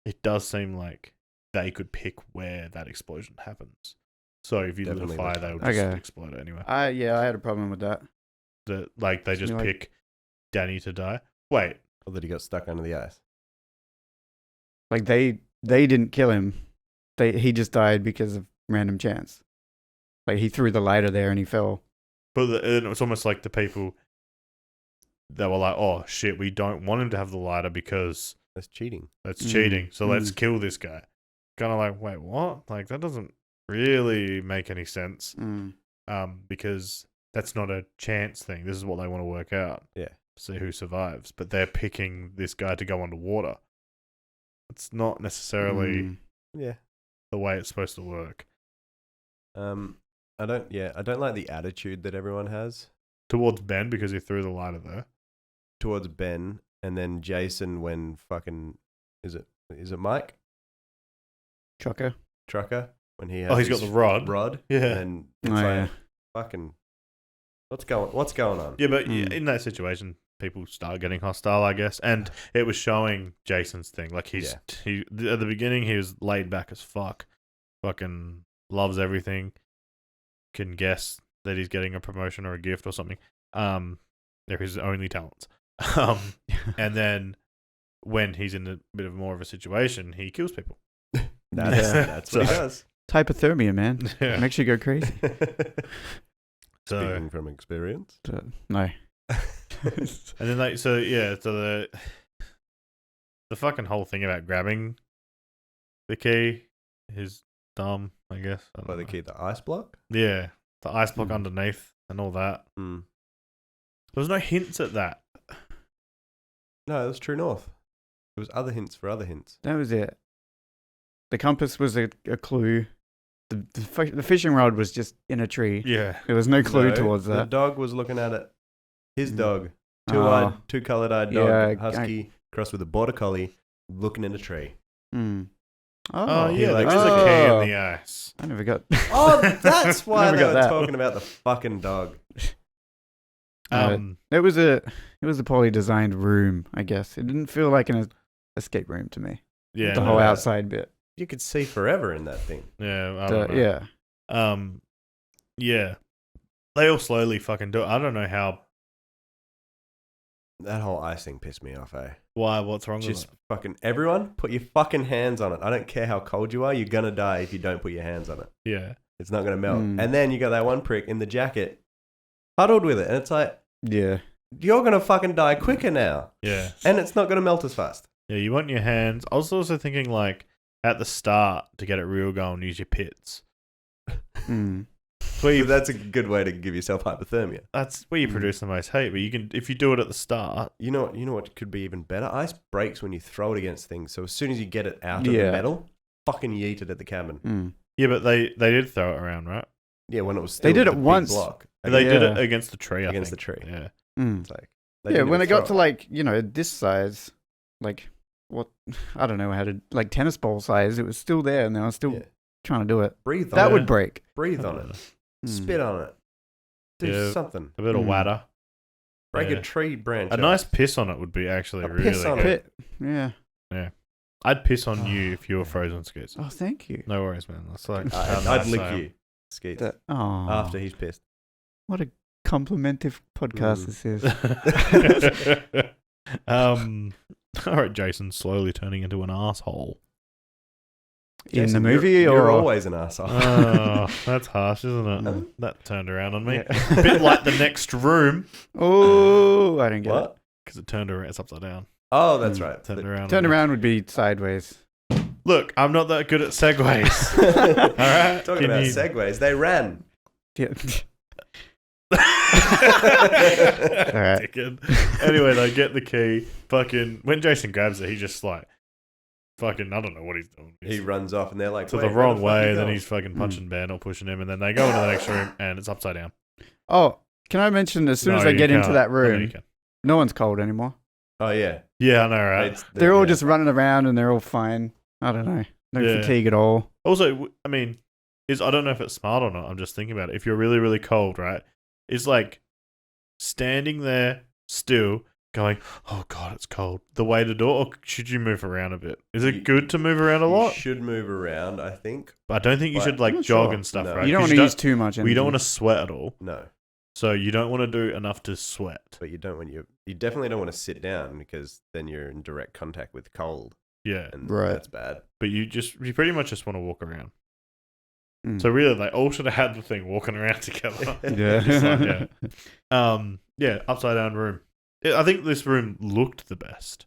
S2: it does seem like they could pick where that explosion happens. So if you lit a
S3: Definitely
S2: fire,
S3: the
S2: they would
S1: Okay.
S2: just explode it anyway.
S1: I had a problem with that.
S2: They just
S1: Something like-
S2: pick Danny to die. Wait,
S3: Or that he got stuck under the ice.
S1: Like they didn't kill him. He just died because of random chance. Like he threw the lighter there and he fell.
S2: but it's almost like the people that were like, "Oh shit, we don't want him to have the lighter because
S3: That's cheating.
S2: that's
S1: Mm,
S2: cheating. So let's
S1: mm.
S2: kill this guy." Kind of like, wait, what? Like that doesn't really make any sense. Because that's not a chance thing. This is what they want to work out.
S3: Yeah.
S2: See who survives. But they're picking this guy to go underwater. It's not necessarily
S3: Yeah.
S2: the way it's supposed to work.
S3: I don't like the attitude that everyone has
S2: Towards Ben because he threw the lighter there.
S3: towards Ben, and then Jason when fucking is it Mike
S1: Trucker.
S3: Trucker when he has
S2: Oh, he's got
S3: his
S2: the rod.
S3: rod,
S2: Yeah.
S3: and it's
S1: Oh,
S3: like
S1: yeah.
S3: fucking what's going on?
S2: Yeah, but
S1: Mm.
S2: in that situation, people start getting hostile, I guess. And it was showing Jason's thing. Like he at the beginning, he was laid back as fuck. Fucking loves everything. Can guess that he's getting a promotion or a gift or something. They're his only talents. And then when he's in a bit of more of a situation, he kills people.
S3: That's what he does.
S1: Hypothermia, man.
S2: Yeah.
S1: Makes you go crazy.
S2: So,
S3: Speaking from experience.
S1: No.
S2: and then the fucking whole thing about grabbing the key is dumb, I guess. I don't
S3: By the
S2: know.
S3: key, the ice block.
S2: Yeah, the ice block
S1: Mm.
S2: underneath and all that.
S3: Mm.
S2: There was no hints at that.
S3: No, it was True North. There was other hints for other hints.
S1: That was it. The compass was a clue. The fishing rod was just in a tree.
S2: Yeah.
S1: There was no clue
S3: No,
S1: towards
S3: The
S1: that.
S3: dog was looking at it. His
S1: Mm.
S3: dog,
S1: Oh.
S3: two coloured-eyed dog,
S1: Yeah,
S3: husky, crossed with a border collie, looking in a tree.
S1: Mm.
S2: Oh,
S3: he
S2: yeah,
S3: likes
S2: there is a
S3: it.
S2: key
S1: Oh.
S2: in the ice.
S1: I never got.
S3: Oh, that's why
S1: Never
S3: they
S1: got
S3: were
S1: that.
S3: talking about the fucking dog.
S1: It was a poorly designed room, I guess. It didn't feel like an escape room to me.
S2: Yeah.
S1: The
S2: no,
S1: whole
S3: no.
S1: outside bit.
S3: You could see forever in that thing.
S2: Yeah. I don't know.
S1: Yeah.
S2: Yeah. They all slowly fucking do it. I don't know how.
S3: That whole ice thing pissed me off, eh?
S2: Why? What's wrong
S3: Just
S2: with it?
S3: fucking everyone, put your fucking hands on it. I don't care how cold you are, you're gonna die if you don't put your hands on it.
S2: Yeah.
S3: It's not gonna melt.
S1: Mm.
S3: And then you got that one prick in the jacket, huddled with it, and it's like,
S1: Yeah.
S3: you're gonna fucking die quicker now.
S2: Yeah.
S3: And it's not gonna melt as fast.
S2: Yeah. You want your hands. I was also thinking like at the start to get it real going, use your pits.
S1: Mm.
S3: That's a good way to give yourself hypothermia.
S2: That's where you produce the most heat. But you can, if you do it at the start.
S3: You know what could be even better? Ice breaks when you throw it against things. So as soon as you get it out of the
S1: Yeah.
S3: metal, fucking yeet it at the cabin.
S1: Mm.
S2: Yeah, but they did throw it around, right?
S3: Yeah, when it was
S1: They
S3: still
S1: did it
S3: the big
S1: once.
S3: block.
S2: They did it
S1: Yeah.
S2: against the tree. I
S3: Against
S2: think.
S3: the tree.
S2: Yeah.
S1: Mm.
S3: It's like they
S1: Yeah,
S3: didn't
S1: when
S3: even
S1: it got to
S3: throw
S1: like, this size, like what I don't know how to like tennis ball size, it was still there and they were still
S3: Yeah.
S1: trying to do it.
S3: breathe on
S1: That
S3: it.
S1: would break.
S3: Breathe on it.
S1: Mm.
S3: Spit on it. Do
S2: Yeah.
S3: something.
S2: A bit of
S1: Mm.
S2: water.
S3: Break
S2: Yeah.
S3: a tree branch.
S2: A
S3: off.
S2: nice piss on it would be actually
S3: A
S2: really
S3: piss on
S2: good.
S3: it.
S1: Yeah.
S2: I'd piss on you
S1: Oh,
S2: if you were
S3: yeah.
S2: frozen skis.
S1: Oh, thank you.
S2: No worries, man. That's like
S3: I'd
S2: how nice
S3: lick
S2: I am.
S3: you, Skeets,
S1: Oh,
S3: after he's pissed.
S1: what a complimentive podcast
S3: Mm.
S1: this is.
S2: All right, Jason slowly turning into an asshole.
S1: In
S3: Jason,
S1: the movie
S3: you're
S1: or
S3: always an asshole.
S2: Oh, that's harsh, isn't it?
S1: Mm.
S2: That turned around on me.
S1: Yeah.
S2: A bit like the next room
S1: Oh, I didn't get
S3: What?
S2: because it turned around. It's upside down.
S3: Oh, that's
S1: Mm.
S3: right.
S2: Turned
S3: The-
S2: around.
S1: it. Turn
S2: on me.
S1: around would be sideways.
S2: Look, I'm not that good at segues. All right.
S3: Talking
S2: Can
S3: about
S2: you-
S3: segues, they ran.
S1: Yeah.
S2: Dickhead. Anyway, they get the key. Fucking when Jason grabs it, he just like fucking, I don't know what he's doing.
S3: He runs off, and they're like,
S2: to
S3: "Wait,
S2: the
S3: where
S2: wrong
S3: fuck
S2: way,
S3: you
S2: and then
S3: going?"
S2: he's fucking punching bear, not pushing him, and then they go into the next room, and it's upside down.
S1: Oh, can I mention as soon
S2: No,
S1: as they
S2: you
S1: get into
S2: can't.
S1: that
S2: I know you
S1: room,
S2: can.
S1: no one's cold anymore.
S3: Oh yeah,
S2: Yeah, I know, right?
S1: They're all
S3: yeah.
S1: just running around and they're all fine. I don't know. No
S2: Yeah.
S1: fatigue at all.
S2: Also, I mean, I don't know if it's smart or not. I'm just thinking about it. If you're really, really cold, right? It's like standing there still, going, "Oh God, it's cold." The way to do it, or should you move around a bit? Is it good to move around a lot?
S3: You should move around, I think.
S2: But I don't think you
S3: But
S2: should
S3: I'm
S2: like
S3: not
S2: jog
S3: sure.
S2: and stuff,
S3: No.
S2: right?
S1: You don't
S2: 'Cause
S1: want to use too much energy.
S2: you don't want to sweat at all.
S3: No,
S2: So you don't want to do enough to sweat.
S3: but you definitely don't want to sit down because then you're in direct contact with cold,
S2: Yeah.
S3: and
S1: Right.
S3: that's bad.
S2: But you pretty much just want to walk around.
S1: Mm.
S2: So really, they all should have had the thing walking around together.
S1: Yeah.
S2: Just like, yeah. Upside down room. I think this room looked the best.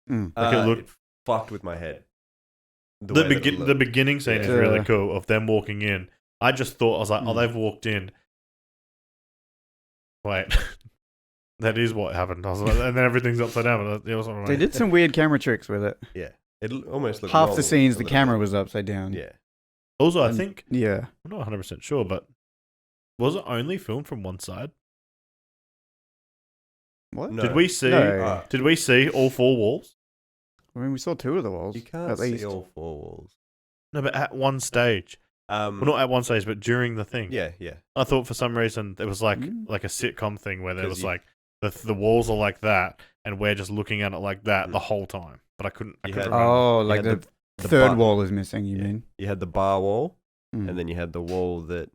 S1: Mm.
S2: Like it looked-
S3: It fucked with my head.
S2: The
S3: way that it looked.
S2: beginning scene is
S1: Yeah.
S2: really cool of them walking in. I just thought, I was like, oh,
S1: Mm.
S2: they've walked in. Wait, that is what happened. I was like, and then everything's upside down. But it wasn't right.
S1: They did some weird camera tricks with it.
S3: Yeah, almost looked
S1: Half
S3: normal
S1: the scenes,
S3: a
S1: the
S3: little
S1: camera
S3: bit.
S1: was upside down.
S3: Yeah,
S2: Also, I
S1: And-
S2: think
S1: Yeah.
S2: I'm not 100% sure, but was it only filmed from one side?
S1: What?
S3: No.
S2: Did we see?
S1: No.
S2: Did we see all four walls?
S1: I mean, we saw two of the walls.
S3: You can't
S1: at least.
S3: see all four walls.
S2: No, but at one stage. Well, not at one stage, but during the thing.
S3: Yeah, yeah.
S2: I thought for some reason it was like
S1: Mm.
S2: like a sitcom thing where there
S3: 'Cause
S2: was
S3: you-
S2: like the walls are like that, and we're just looking at it like that
S3: Mm.
S2: the whole time. But I couldn't.
S3: You
S2: Remember.
S3: had-
S1: Oh,
S3: You
S1: like
S3: had
S1: the third
S3: button.
S1: wall is missing, you
S3: Yeah.
S1: mean?
S3: You had the bar wall,
S1: Mm.
S3: and then you had the wall that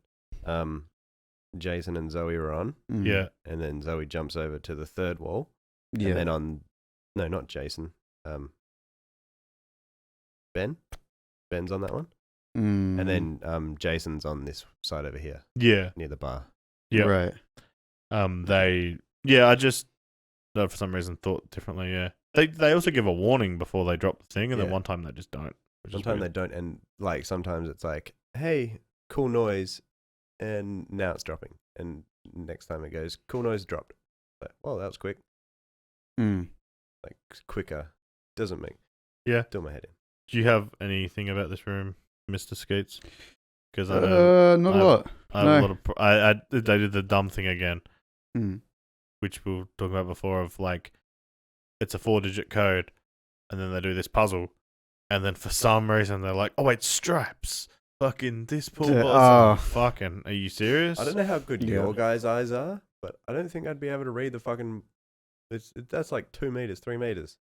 S3: Jason and Zoe were on,
S1: Mm.
S2: Yeah.
S3: and then Zoe jumps over to the third wall,
S1: Yeah.
S3: and then no, not Jason, Ben's on that one,
S1: Mm.
S3: and then Jason's on this side over here
S2: Yeah.
S3: near the bar.
S2: Yeah.
S1: Right.
S2: I just for some reason thought differently. Yeah. They also give a warning before they drop the thing, and then
S3: Yeah.
S2: one time they just don't. which is
S3: Sometimes they
S2: weird.
S3: don't, and like sometimes it's like, hey, cool noise, and now it's dropping, and next time it goes, cool noise dropped. Like, well, that was quick.
S1: Mm.
S3: Like quicker doesn't make do my head in.
S2: Do you have anything about this room, Mr. Skeets? Because I know
S1: Not a
S2: I-
S1: lot.
S2: I have
S1: no.
S2: a lot of. They did the dumb thing again,
S1: Mm.
S2: which we were talking about before. Of like, it's a 4-digit code, and then they do this puzzle, and then for some reason they're like, "Oh wait, stripes." Fucking this poor
S1: Yeah,
S2: boss.
S1: oh.
S2: Fucking, are you serious?
S3: I don't know how good
S1: Yeah.
S3: your guys' eyes are, but I don't think I'd be able to read the fucking. That's like 2 meters, 3 meters.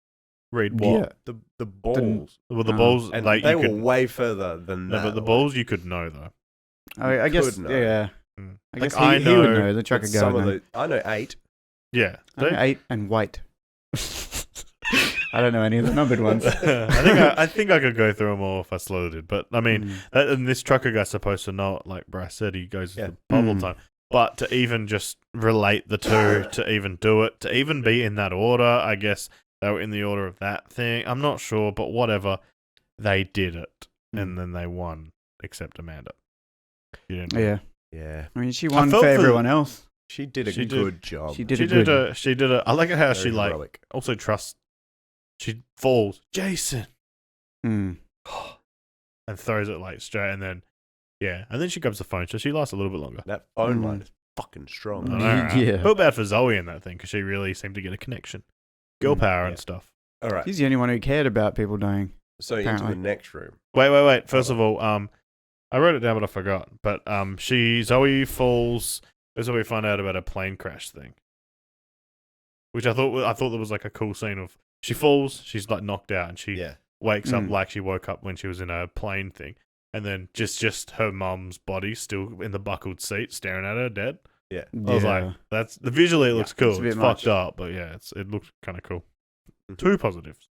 S2: Read what?
S1: Yeah.
S3: The balls,
S2: Well, the
S1: Oh.
S2: balls,
S3: and
S2: like
S3: they
S2: you
S3: were
S2: could.
S3: way further than
S2: No,
S3: that.
S2: but the balls you could know though.
S1: I guess,
S3: could know.
S1: yeah.
S2: Mm.
S1: I
S2: Like,
S1: guess
S2: I
S1: he would
S2: know-
S1: know, the
S3: But
S1: trucker guy.
S3: some
S1: would
S3: of
S1: know.
S3: the I know 8.
S2: Yeah,
S1: I know 8 and white. I don't know any of the numbered ones.
S2: I think I could go through them all if I slowly did. But I mean,
S1: Mm.
S2: and this trucker guy's supposed to know it, like Bryce said, he goes to
S3: Yeah.
S2: the pub all the
S1: Mm.
S2: time. But to even just relate the two, to even do it, to even be in that order, I guess they were in the order of that thing. I'm not sure, but whatever. They did it, and then they won, except Amanda. You didn't win.
S1: Yeah.
S3: Yeah,
S1: I mean, she won
S2: felt
S1: for
S2: for-
S1: everyone else.
S3: she did a
S2: She did.
S3: good job.
S1: She did
S2: She
S1: a
S2: did
S1: good.
S2: She did a. I like how
S3: Very
S2: she like
S3: heroic.
S2: also trusts. She falls, Jason,
S1: Mm.
S2: and throws it like straight, and then and then she grabs the phone, so she lasts a little bit longer.
S3: That phone
S1: Mm.
S3: line is fucking strong.
S2: I know, right?
S1: Yeah.
S2: Felt bad for Zoe in that thing because she really seemed to get a connection, girl power
S3: Yeah.
S2: and stuff.
S3: All right,
S1: He's the only one who cared about people dying.
S3: so into
S1: apparently.
S3: the next room.
S2: Wait. First of all, I wrote it down, but I forgot. But Zoe falls. This is where we find out about a plane crash thing, which I thought there was like a cool scene of she falls, she's like knocked out, and she
S3: Yeah,
S2: wakes up
S1: Mm.
S2: like she woke up when she was in a plane thing, and then just her mum's body still in the buckled seat, staring at her dead.
S3: yeah.
S2: I was like, that's the visually it looks cool.
S1: it's a bit
S2: It's
S1: much.
S2: fucked up, but yeah, it looks kind of cool.
S3: Mhm.
S2: 2 positives.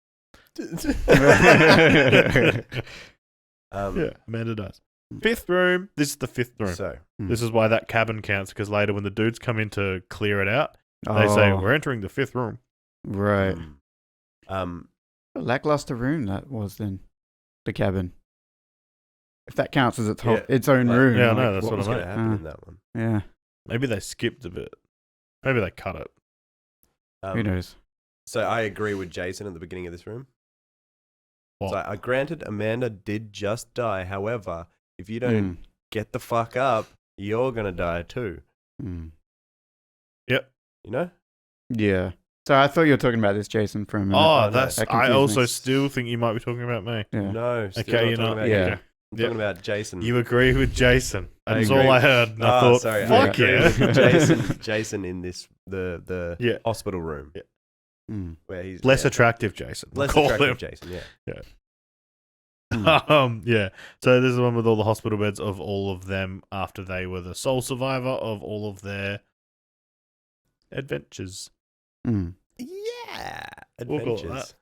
S3: Um,
S2: Yeah, Amanda does. 5th room. This is the 5th room.
S3: So
S2: This is why that cabin counts, because later when the dudes come in to clear it out, they say,
S1: Oh,
S2: we're entering the 5th room.
S1: right.
S3: um,
S1: A lackluster room that was then. The cabin. If that counts as
S3: Yeah.
S1: its own
S3: Like-
S1: room.
S2: Yeah, I
S1: like,
S2: know, that's
S3: what
S2: what
S3: was
S2: I
S3: going to
S2: meant.
S3: happen
S1: Uh.
S3: in that one?
S1: Yeah.
S2: Maybe they skipped a bit. Maybe they cut it.
S1: Who knows?
S3: So I agree with Jason at the beginning of this room.
S2: What?
S3: It's like, granted, Amanda did just die. However, if you don't get the fuck up, you're gonna die too.
S2: Yep.
S3: You know?
S1: Yeah. So I thought you were talking about this Jason for a minute.
S2: Oh,
S3: no,
S2: that's.
S1: that
S2: I
S1: confused
S2: also
S1: me.
S2: still think you might be talking about me.
S1: Yeah.
S3: No. Still
S2: Okay,
S3: not
S2: you're
S3: talking
S2: not.
S3: about
S1: Yeah.
S3: you.
S2: Okay.
S3: I'm talking about Jason.
S2: You agree with Jason.
S3: I
S2: That's
S3: agree
S2: all I
S3: with-
S2: heard. And I thought,
S3: sorry.
S2: fuck
S3: I agree
S2: yeah.
S3: with Jason. Jason in this the
S2: Yeah.
S3: hospital room
S1: Mm.
S3: where he's
S2: Less attractive Jason. we'll
S3: less
S2: call
S3: attractive
S2: him.
S3: Jason. Yeah.
S2: Yeah. So this is the one with all the hospital beds of all of them after they were the sole survivor of all of their adventures.
S3: Yeah.
S2: We'll call it
S3: Adventures.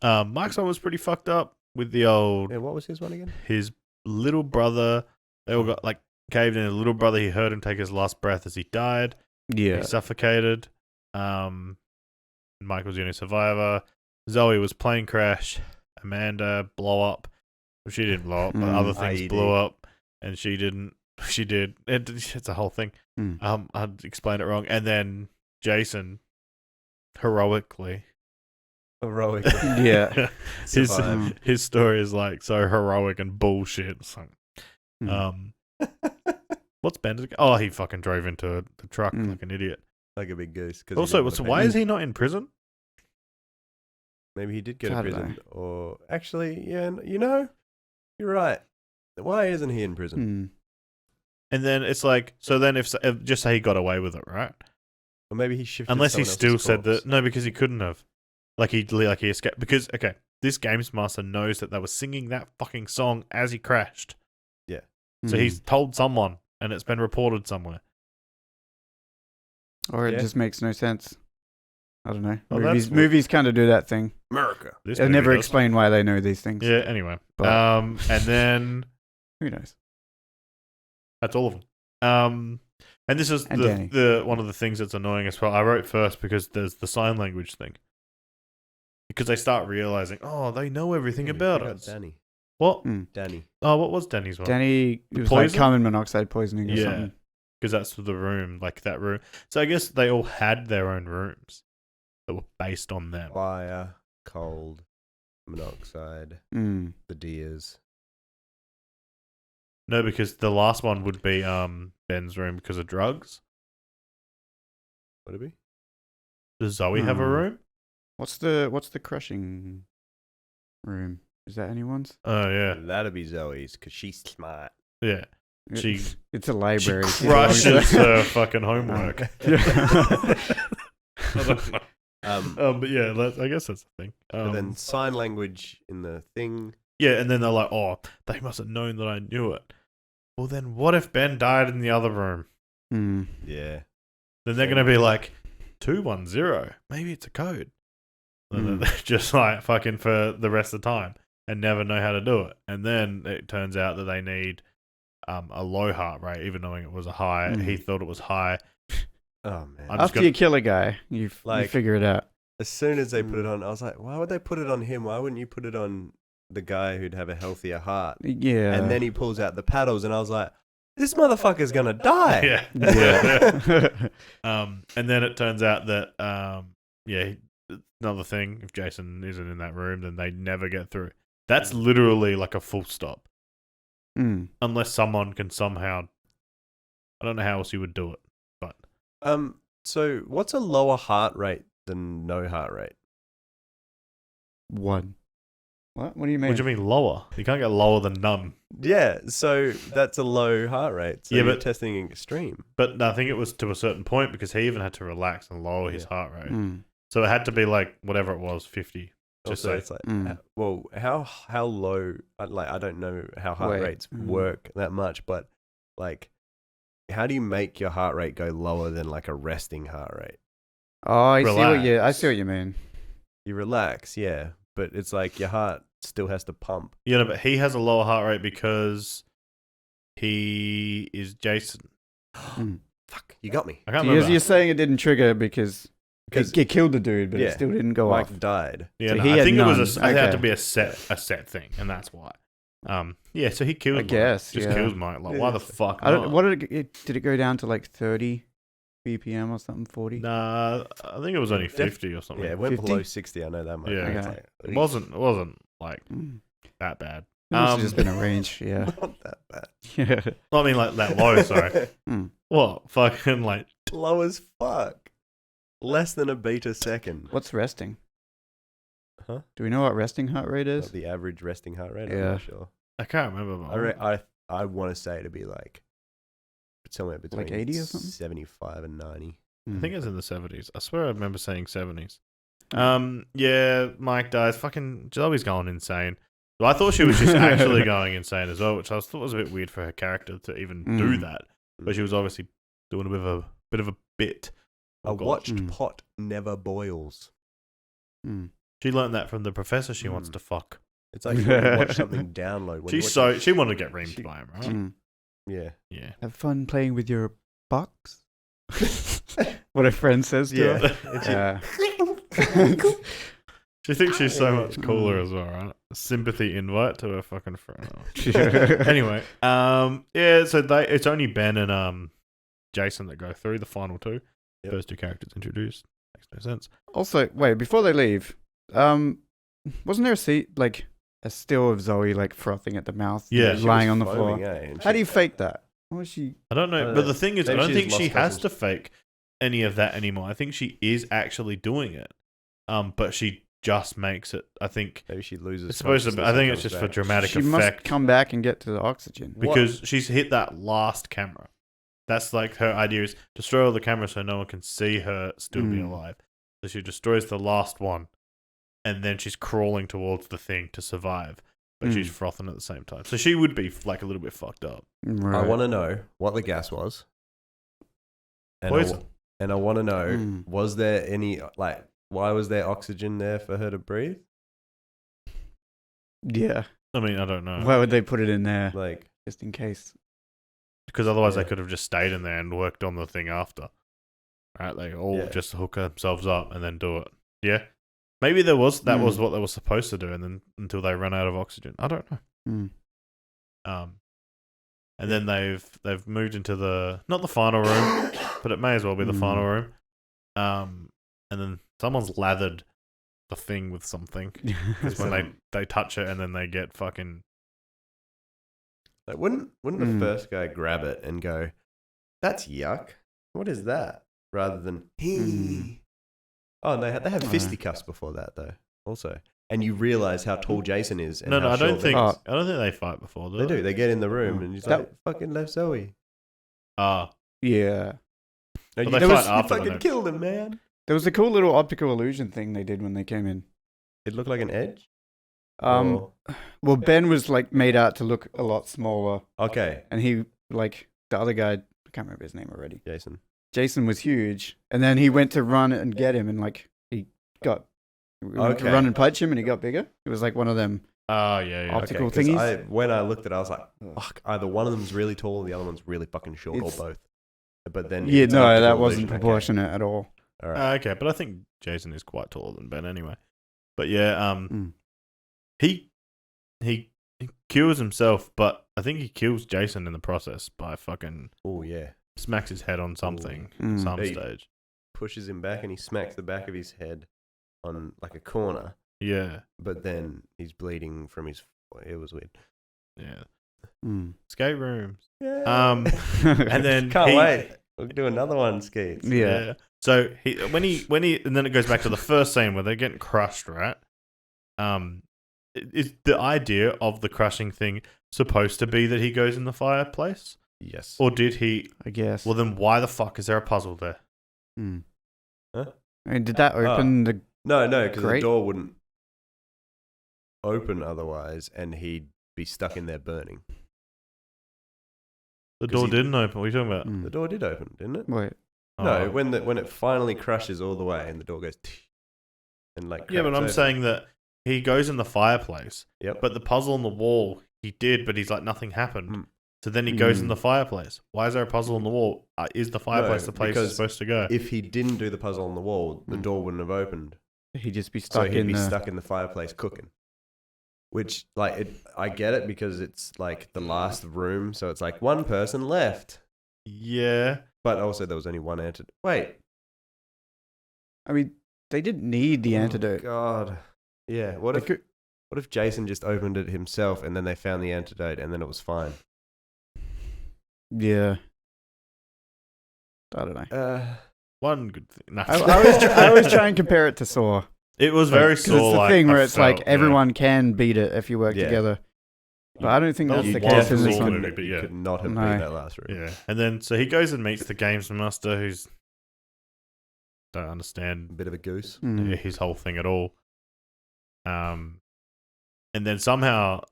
S2: Mike's one was pretty fucked up with the old
S3: Yeah, what was his one again?
S2: his little brother. They all got like caved in. His little brother, he heard him take his last breath as he died.
S1: Yeah.
S2: He suffocated. Mike was the only survivor. Zoe was plane crash. Amanda blow up. Well, she didn't blow up, but other things
S3: IED.
S2: blew up, and she didn't. She did. It's a whole thing. I'd explain it wrong. And then Jason, heroically,
S3: Heroic.
S1: Yeah.
S3: Survived.
S2: his story is like so heroic and bullshit. It's like, what's Ben? Oh, he fucking drove into the truck like an idiot.
S3: Like a big goose.
S2: Also, so why is he not in prison?
S3: Maybe he did go
S1: I
S3: to
S1: don't
S3: prison, or actually, yeah, you know, you're right. Why isn't he in prison?
S2: And then it's like, so then if just say he got away with it, right?
S3: Or maybe he shifted.
S2: Unless he
S3: someone
S2: still
S3: else's
S2: said
S3: corpse.
S2: that no, because he couldn't have. Like he escaped because okay, this games master knows that they were singing that fucking song as he crashed.
S3: Yeah.
S2: So he's told someone, and it's been reported somewhere.
S1: Or it
S3: Yeah.
S1: just makes no sense. I don't know.
S2: Well,
S1: Movies kind of do that thing.
S3: America.
S2: This
S1: They
S2: movie
S1: never
S2: does.
S1: explain why they know these things.
S2: Yeah. Anyway,
S1: But-
S2: and then
S1: Who knows?
S2: that's all of them. And this is
S1: And Danny.
S2: the one of the things that's annoying as well. I wrote first because there's the sign language thing. Because they start realizing, oh, they know everything
S3: Yeah, we
S2: about
S3: forgot
S2: us.
S3: Danny.
S2: What?
S3: Danny.
S2: Oh, what was Danny's one?
S1: Danny, it was
S2: poison?
S1: like carbon monoxide poisoning or
S2: Yeah.
S1: something.
S2: Because that's the room, like that room. So I guess they all had their own rooms that were based on them.
S3: Fire, cold, monoxide, the deers.
S2: No, because the last one would be Ben's room because of drugs.
S3: Would it be?
S2: Does Zoe have a
S1: Hmm.
S2: room?
S1: What's the crushing room? Is that anyone's?
S2: Oh yeah,
S3: That'd be Zoe's because she's smart.
S2: yeah. She
S1: It's a
S2: she
S1: library.
S2: crushes her fucking homework.
S1: Yeah.
S2: I don't know. But yeah, I guess that's the thing.
S3: But then sign language in the thing.
S2: Yeah, and then they're like, oh, they must have known that I knew it. Well, then what if Ben died in the other room?
S3: Yeah.
S2: Then they're going to be like, 210. Maybe it's a code. And then they're just like fucking for the rest of the time and never know how to do it. And then it turns out that they need a low heart rate, even knowing it was a high. He thought it was high.
S3: Oh man.
S2: I'm just
S1: After you kill a guy, you figure it out.
S3: As soon as they put it on, I was like, why would they put it on him? Why wouldn't you put it on the guy who'd have a healthier heart?
S1: Yeah.
S3: And then he pulls out the paddles, and I was like, this motherfucker's gonna die.
S2: Yeah.
S1: Yeah.
S2: And then it turns out that, another thing, if Jason isn't in that room, then they never get through. That's literally like a full stop. Unless someone can somehow, I don't know how else you would do it, but.
S3: So what's a lower heart rate than no heart rate?
S1: 1. What do you mean?
S2: What do you mean lower? You can't get lower than none.
S3: Yeah, so that's a low heart rate. So
S2: Yeah,
S3: you're
S2: but-
S3: testing extreme.
S2: But I think it was to a certain point because he even had to relax and lower his heart rate.
S1: Mm.
S2: So it had to be like whatever it was, 50. Just
S3: Also,
S2: say.
S3: it's like,
S1: Mm.
S3: well, how low? Like, I don't know how heart
S1: Wait.
S3: rates work that much, but like, how do you make your heart rate go lower than like a resting heart rate?
S1: Oh, I see
S2: Relax.
S1: what you mean.
S3: You relax, yeah, but it's like your heart still has to pump.
S2: Yeah, no, but he has a lower heart rate because he is Jason.
S3: Fuck, you got me.
S2: I can't
S1: So
S2: remember.
S1: you're saying it didn't trigger because it killed the dude, but
S3: yeah,
S1: it still didn't go
S3: Mike
S1: off.
S3: died.
S2: Yeah,
S1: So
S2: no,
S1: he
S2: I
S1: had
S2: think it was
S1: none.
S2: it had
S1: Okay.
S2: to be a set thing, and that's why. Yeah, so he kills
S1: I
S2: Mike.
S1: guess,
S2: Just
S1: yeah.
S2: kills Mike. Like, why the fuck
S1: I don't.
S2: not?
S1: What did it go down to like 30 BPM or something? 40?
S2: Nah, I think it was only 50 or something.
S3: Yeah, it went
S1: 50?
S3: below 60. I know that much.
S2: Yeah.
S3: It's
S1: Okay.
S3: like,
S2: It wasn't like
S1: Mm.
S2: that bad.
S1: It must have just been arranged. Yeah.
S3: Not that bad.
S1: Yeah.
S2: I mean, like that low. Sorry.
S1: Mm.
S2: What? Fucking like.
S3: Low as fuck. Less than a beat a second.
S1: What's resting?
S3: Huh?
S1: Do we know what resting heart rate is?
S3: Not the average resting heart rate. I'm
S1: Yeah.
S3: not sure.
S2: I can't remember. But
S3: I want to say to be like somewhere between
S1: Like 80 or something?
S3: 75 and 90.
S2: I think it's in the 70s. I swear I remember saying 70s.
S1: Mm.
S2: Yeah, Mike dies. Fucking Zoe's going insane. Well, I thought she was just actually going insane as well, which I thought was a bit weird for her character to even do that. But she was obviously doing a bit of a bit.
S3: A watched
S1: Mm.
S3: pot never boils.
S1: Mm.
S2: She learned that from the professor she wants to fuck.
S3: It's like when you watch something download. When you watch
S2: She wanted to get reamed by him, right?
S1: Mm.
S3: Yeah.
S2: Yeah.
S1: Have fun playing with your box. What a friend says to her. Yeah.
S2: She thinks she's so much cooler as well, right? Sympathy invite to her fucking friend. Anyway, yeah. So it's only Ben and Jason that go through the final two.
S3: Yep.
S2: First two characters introduced. Makes no sense.
S1: Also, wait, before they leave, wasn't there a still of Zoe like frothing at the mouth?
S2: Yeah.
S3: She
S1: lying
S3: was
S1: on the
S3: foaming,
S1: floor.
S3: and
S1: How do
S3: she-
S1: you fake that? What was she?
S2: I don't know,
S3: I don't
S2: but
S3: know.
S2: the thing is, I
S3: Maybe
S2: don't
S3: she's
S2: think she
S3: lost
S2: has to
S3: muscles.
S2: fake any of that anymore. I think she is actually doing it. But she just makes it. I think
S3: Maybe she loses.
S2: it's supposed to be. I
S3: consciousness
S2: think
S3: and
S2: it's
S3: comes
S2: just for
S3: back.
S2: dramatic
S1: She
S2: effect.
S1: must come back and get to the oxygen.
S2: Because she's hit that last camera. That's like her idea is destroy all the cameras so no one can see her still be alive. So she destroys the last one, and then she's crawling towards the thing to survive, but she's frothing at the same time. So she would be like a little bit fucked up.
S1: Right.
S3: I want to know what the gas was. And
S2: Poison.
S3: I want to know, was there any, like, why was there oxygen there for her to breathe?
S1: Yeah.
S2: I mean, I don't know.
S1: Why would they put it in there?
S3: Like,
S1: Just in case.
S2: Because otherwise
S3: Yeah.
S2: they could have just stayed in there and worked on the thing after. Right? They all just hook themselves up and then do it. Yeah. Maybe that was what they were supposed to do, and then until they run out of oxygen. I don't know. And then they've moved into not the final room, but it may as well be the final room. And then someone's lathered the thing with something. Because when they touch it and then they get fucking.
S3: like wouldn't the first guy grab it and go, "That's yuck. What is that?" Rather than Oh, and they have fisticuffs before that though. Also, and you realize how tall Jason is. And
S2: No,
S3: how
S2: I don't
S3: short
S2: think.
S1: Oh.
S2: I don't think they fight before.
S3: they do. They get in the room and he's
S1: That-
S3: like, "Fucking left Zoe."
S1: Yeah.
S3: No,
S2: But
S3: you,
S2: they
S3: you
S2: fight after
S3: fucking
S2: when
S3: killed him, man.
S1: There was a cool little optical illusion thing they did when they came in.
S3: It looked like an edge.
S1: Well, Ben was like made out to look a lot smaller,
S3: Okay,
S1: and he like the other guy. I can't remember his name already.
S3: Jason.
S1: Jason was huge, and then he went to run and get him, and like he went to run and punch him, and he got bigger. It was like one of them.
S2: Yeah.
S1: Optical
S3: Okay, 'cause
S1: thingies?
S3: when I looked at it, I was like, fuck, either one of them's really tall or the other one's really fucking short,
S1: It's-
S3: or both. But then
S1: Yeah,
S3: it's an
S1: no,
S3: optical
S1: that
S3: illusion.
S1: wasn't
S3: Okay.
S1: proportionate at all.
S3: All right.
S2: Okay, but I think Jason is quite taller than Ben anyway. But yeah, he kills himself, but I think he kills Jason in the process by fucking
S3: Oh yeah.
S2: smacks his head on something
S1: Ooh.
S2: at some
S3: Hey.
S2: stage.
S3: Pushes him back and he smacks the back of his head on like a corner,
S2: Yeah,
S3: but then he's bleeding from his. It was weird.
S2: yeah.
S1: Mm.
S2: Escape rooms.
S3: Yeah.
S2: And then
S3: Can't wait. We'll do another one, Skeets.
S1: Yeah.
S2: So when he and then it goes back to the first scene where they're getting crushed, right? Is the idea of the crushing thing supposed to be that he goes in the fireplace,
S3: Yes.
S2: or did he?
S1: I guess.
S2: Well, then why the fuck is there a puzzle there?
S1: Mm.
S3: Huh?
S1: I mean, did that open the?
S3: No, because the
S1: Great.
S3: door wouldn't open otherwise, and he'd be stuck in there burning.
S2: The
S3: 'Cause
S2: door
S3: he-
S2: didn't open. What are you talking about?
S1: Mm.
S3: The door did open, didn't it?
S1: Wait.
S3: No,
S2: Oh.
S3: when it finally crushes all the way and the door goes, and like
S2: Yeah, but
S3: cracks
S2: I'm
S3: open.
S2: saying that he goes in the fireplace,
S3: Yep.
S2: but the puzzle on the wall he did, but he's like nothing happened.
S3: Mm.
S2: So then he goes in
S1: Mm.
S2: the fireplace. Why is there a puzzle on the wall? Is the fireplace
S3: No,
S2: the place
S3: because
S2: it's supposed to go?
S3: if he didn't do the puzzle on the wall, the
S1: Mm.
S3: door wouldn't have opened.
S1: He'd just be
S3: So
S1: stuck
S3: he'd
S1: in
S3: be
S1: the.
S3: stuck in the fireplace cooking. Which, like, I get it because it's like the last room, so it's like one person left.
S2: Yeah.
S3: But also there was only one antidote. Wait.
S1: I mean, they didn't need the
S3: Oh,
S1: antidote.
S3: God. Yeah. What
S1: They
S3: if
S1: could-
S3: What if Jason just opened it himself and then they found the antidote and then it was fine?
S1: Yeah. I don't know.
S2: One good thing. No.
S1: I always try and compare it to Saw.
S2: It was very
S1: Because it's the
S2: Saw-like,
S1: thing where
S2: I
S1: it's like
S2: felt,
S1: everyone can beat it if you work
S3: Yeah.
S1: together. But I don't think
S2: That
S1: that's
S2: was
S1: the
S2: one
S1: case in
S2: Saw
S1: this one.
S2: movie, but yeah.
S3: You could not have
S1: No.
S3: beat that last room.
S2: Yeah, and then so he goes and meets the games master, who's don't
S3: A
S2: understand
S3: bit of a goose.
S2: his whole thing at all. And then somehow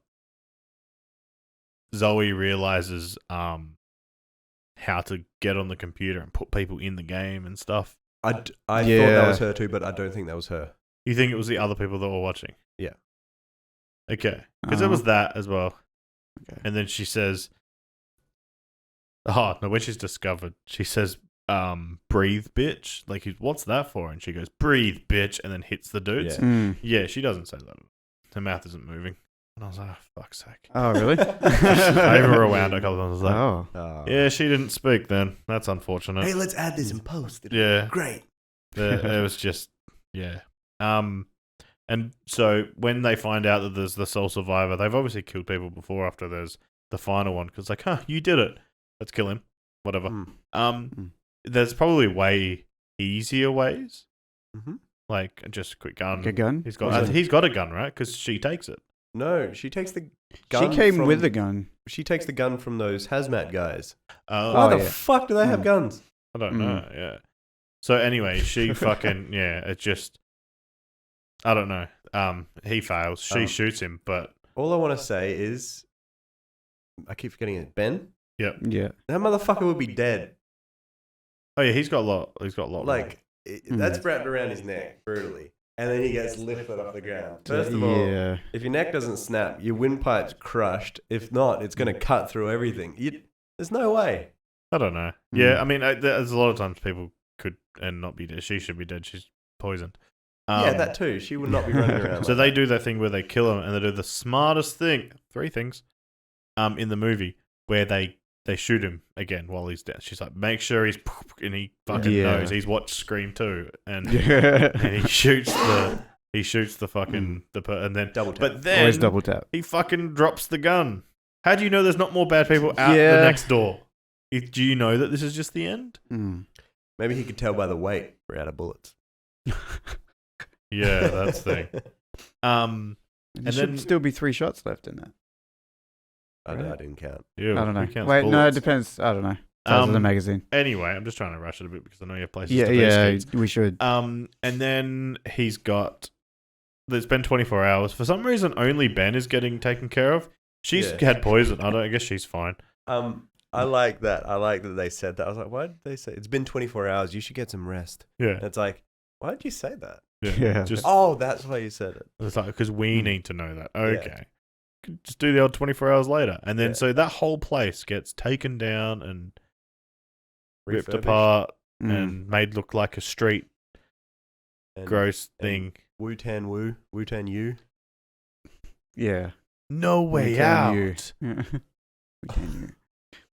S2: Zoe realizes how to get on the computer and put people in the game and stuff.
S3: I thought
S1: Yeah.
S3: that was her too, but I don't think that was her.
S2: You think it was the other people that were watching?
S3: Yeah.
S2: Okay, because there was that as well.
S1: Okay.
S2: And then she says, "Oh no!" When she's discovered, she says, "Breathe, bitch." Like, what's that for? And she goes, "Breathe, bitch," and then hits the dudes.
S3: Yeah.
S2: Yeah, she doesn't say that. Her mouth isn't moving. And I was like, oh, fuck's sake.
S1: Oh, really?
S2: I even rewound a couple of times. I was like,
S1: Oh.
S2: yeah, she didn't speak then. That's unfortunate.
S3: Hey, let's add this in post.
S2: Yeah.
S3: Great.
S2: It was just, yeah. And so when they find out that there's the sole survivor, they've obviously killed people before after there's the final one. Because like, you did it. Let's kill him. Whatever. There's probably way easier ways.
S3: Mm-hmm.
S2: Like, just a quick gun.
S1: Like a gun?
S2: He's got a gun, right? Because she takes it.
S3: No, she takes the gun.
S1: She came
S3: from,
S1: with the gun.
S3: She takes the gun from those hazmat guys.
S2: Oh,
S3: Why the
S1: yeah.
S3: fuck do they have guns?
S2: I don't know. Yeah. So anyway, she fucking It just, I don't know. He fails. She shoots him, but
S3: All I want to say is, I keep forgetting it. Ben,
S2: yep.
S1: Yeah.
S3: that motherfucker would be dead.
S2: Oh yeah, he's got a lot. He's got a lot.
S3: Like that's wrapped around his neck brutally, and then he gets lifted off the ground. First of all,
S1: Yeah.
S3: if your neck doesn't snap, your windpipe's crushed. If not, it's going to cut through everything. There's no way.
S2: I don't know. Yeah, I mean, there's a lot of times people could and not be dead. She should be dead. She's poisoned.
S3: Yeah, that too. She would not be running around.
S2: So
S3: like
S2: they
S3: that.
S2: do that thing where they kill him, and they do the smartest thing. 3 things. In the movie where they shoot him again while he's dead. She's like, make sure he's, and he fucking
S1: Yeah.
S2: knows. He's watched Scream 2, and
S1: Yeah.
S2: and he shoots the fucking and then
S3: Double tap.
S2: but then
S1: Always double tap.
S2: he fucking drops the gun. How do you know there's not more bad people out
S1: Yeah.
S2: the next door? Do you know that this is just the end?
S3: Maybe he could tell by the weight we're out of bullets.
S2: Yeah, that's the thing.
S1: And
S2: And
S1: should
S2: then-
S1: still be 3 shots left in that.
S3: I didn't count.
S2: Yeah,
S1: I don't know.
S2: who counts
S1: Wait, no, it
S2: bullets?
S1: depends. I don't know. Size of the magazine.
S2: Anyway, I'm just trying to rush it a bit because I know you have places
S1: Yeah,
S2: to be.
S1: yeah,
S2: Skeets.
S1: we should.
S2: And then he's got. It's been 24 hours. For some reason, only Ben is getting taken care of. She's
S3: Yeah.
S2: had poison. I guess she's fine.
S3: I like that. I like that they said that. I was like, why did they say it's been 24 hours? You should get some rest.
S2: Yeah.
S3: And it's like, why did you say that?
S1: Yeah.
S2: Just
S3: Oh, that's why you said it.
S2: it's like because we need to know that. Okay. Could just do the old 24 hours later, and then
S3: Yeah.
S2: so that whole place gets taken down and ripped
S3: Refurbished
S2: apart
S1: Mm.
S2: and made look like a street
S3: and
S2: gross
S3: and
S2: thing.
S3: Wu-Tan U.
S1: Yeah.
S2: No way
S1: can
S2: out.
S1: you. We can.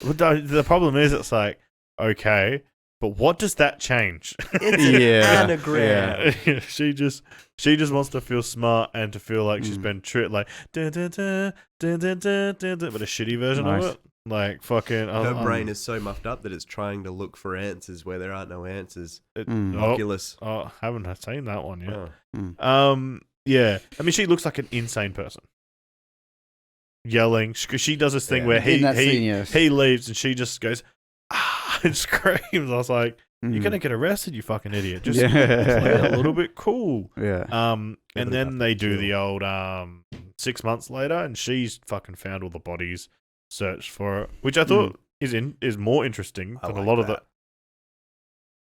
S2: Well, the problem is, it's like, okay, but what does that change?
S3: It's an
S1: Yeah.
S3: anagram.
S1: Yeah.
S2: she just wants to feel smart and to feel like she's been tricked, like dun, dun, dun, dun, dun, dun, dun, dun, but a shitty version
S1: Nice.
S2: of it. Like fucking,
S3: Her brain is so muffed up that it's trying to look for answers where there aren't no answers.
S1: Mm.
S3: Oculus.
S2: Oh, haven't I seen that one yet?
S3: Oh.
S2: Yeah. I mean, she looks like an insane person. Yelling, because she does this thing
S3: Yeah.
S2: where
S1: In that scene, yes.
S2: he leaves and she just goes ah and screams. I was like, "You're gonna get arrested, you fucking idiot! Just play it a little bit cool."
S1: Yeah.
S2: And
S3: Never
S2: then
S3: got
S2: they
S3: to
S2: do
S3: kill.
S2: the old 6 months later, and she's fucking found all the bodies, searched for it, which I thought is more interesting
S3: I
S2: than
S3: like
S2: a lot of
S3: that.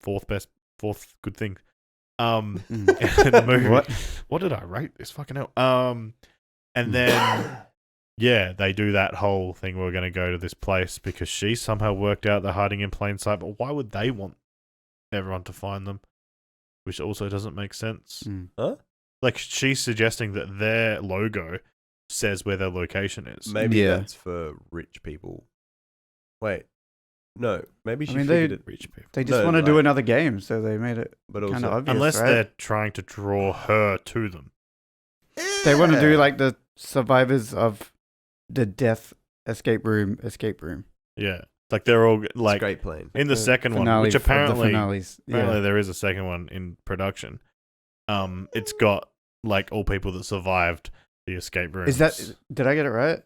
S2: the fourth good thing. In
S1: Mm.
S2: the movie.
S1: What?
S2: What did I rate this fucking hell? And then yeah, they do that whole thing. We're going to go to this place because she somehow worked out they're hiding in plain sight. But why would they want everyone to find them? Which also doesn't make sense.
S1: Mm.
S3: Huh?
S2: Like she's suggesting that their logo says where their location is.
S3: Maybe
S1: Yeah.
S3: that's for rich people. Wait. No. Maybe she
S1: I mean,
S3: figured
S1: they-
S3: it.
S2: Rich people.
S1: They just
S3: No,
S1: want to do
S3: like-
S1: another game, so they made it
S3: But
S1: kind
S3: also,
S1: of obvious,
S2: Unless
S1: right?
S2: they're trying to draw her to them.
S1: They want to do like the survivors of the death escape room.
S2: Yeah. Like they're all
S3: It's
S2: like
S3: great plane.
S2: in the second one,
S1: finale
S2: which
S1: of the
S2: apparently
S1: finales. Yeah.
S2: there is a second one in production. It's got like all people that survived the escape room.
S1: Is that? Did I get it right?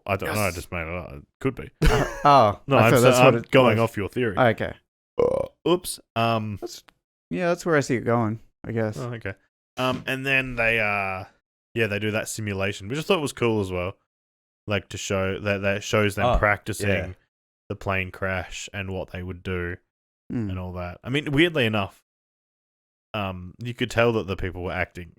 S2: I don't know. I
S1: Yes.
S2: just made it up. It could be.
S1: Oh,
S2: No,
S1: I thought that's
S2: I'm
S1: what it
S2: going
S1: was.
S2: off your theory.
S1: Okay.
S2: Oops.
S1: Yeah, that's where I see it going. I guess.
S2: Oh, okay. And then they they do that simulation, which I thought was cool as well. Like to show that shows them practicing
S3: yeah.
S2: the plane crash and what they would do
S1: Mm.
S2: and all that. I mean, weirdly enough, you could tell that the people were acting.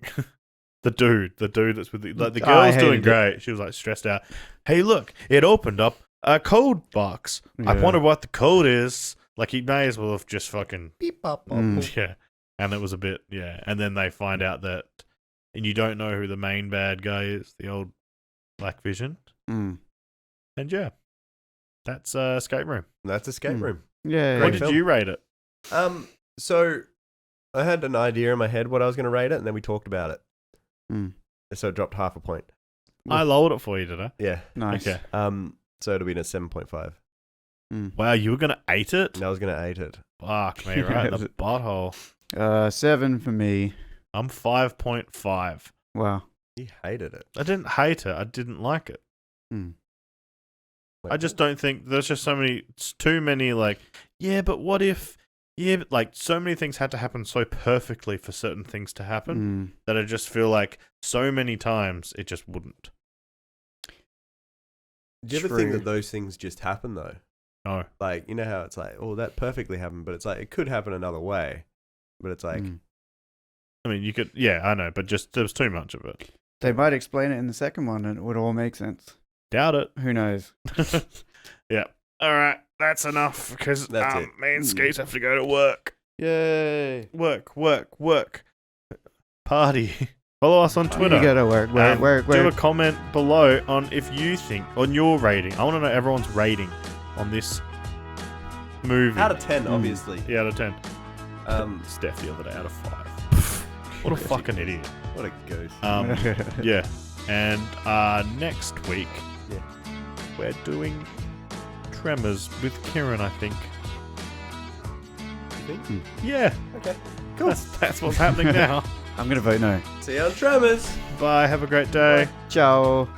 S2: the dude that's with the
S1: I
S2: girl's doing
S1: hated it.
S2: great. She was like stressed out. Hey, look, it opened up a code box. I
S1: Yeah.
S2: wonder what the code is. Like he may as well have just fucking
S3: Beep bop bop.
S1: Mm.
S2: yeah. And it was a bit and then they find out that and you don't know who the main bad guy is, the old Black Vision.
S1: Mm.
S2: And yeah. That's Escape Room.
S3: That's Escape
S1: Mm.
S3: Room.
S1: Yeah.
S2: What
S3: Great
S2: did
S3: film.
S2: you rate it?
S3: So I had an idea in my head what I was going to rate it, and then we talked about it.
S1: Mm.
S3: So it dropped half a point.
S2: I lowered it for you, did I?
S3: Yeah.
S1: Nice.
S2: Okay.
S3: So it'll be in a 7.5.
S1: Mm.
S2: Wow, you were gonna 8 it?
S3: And I was going to 8 it.
S2: Fuck me, right in the butthole.
S1: 7 for me.
S2: I'm 5.5.
S1: Wow.
S3: You hated it.
S2: I didn't hate it. I didn't like it.
S1: Mm.
S3: Wait,
S2: I just don't think there's just too many like, yeah, but what if? Yeah, but like so many things had to happen so perfectly for certain things to happen
S1: Mm.
S2: that I just feel like so many times it just wouldn't.
S3: Do you ever think
S1: True.
S3: that those things just happen, though?
S2: No.
S3: Like, you know how it's like, oh, that perfectly happened, but it's like, it could happen another way. But it's like,
S1: Mm.
S2: I mean, you could, yeah, I know, but just there was too much of it.
S1: They might explain it in the second one, and it would all make sense.
S2: Doubt it.
S1: Who knows?
S2: Yeah. All right, that's enough because
S3: That's it.
S2: me and Skeet have to go to work.
S1: Yay!
S2: Work. Party. Follow us on Twitter.
S1: You gotta work.
S2: Do a comment below on if you think on your rating. I want to know everyone's rating on this movie.
S3: out of 10, obviously.
S2: Yeah, out of 10. Steph the other day out of 5. What a fucking idiot.
S3: What a ghost.
S2: Yeah. And next week,
S3: Yeah.
S2: we're doing Tremors with Kieran, I think.
S3: You think?
S2: Yeah.
S3: Okay. Cool.
S2: That's what's happening now.
S1: I'm gonna vote no.
S3: See you on Tremors.
S2: Bye. Have a great day.
S1: Ciao.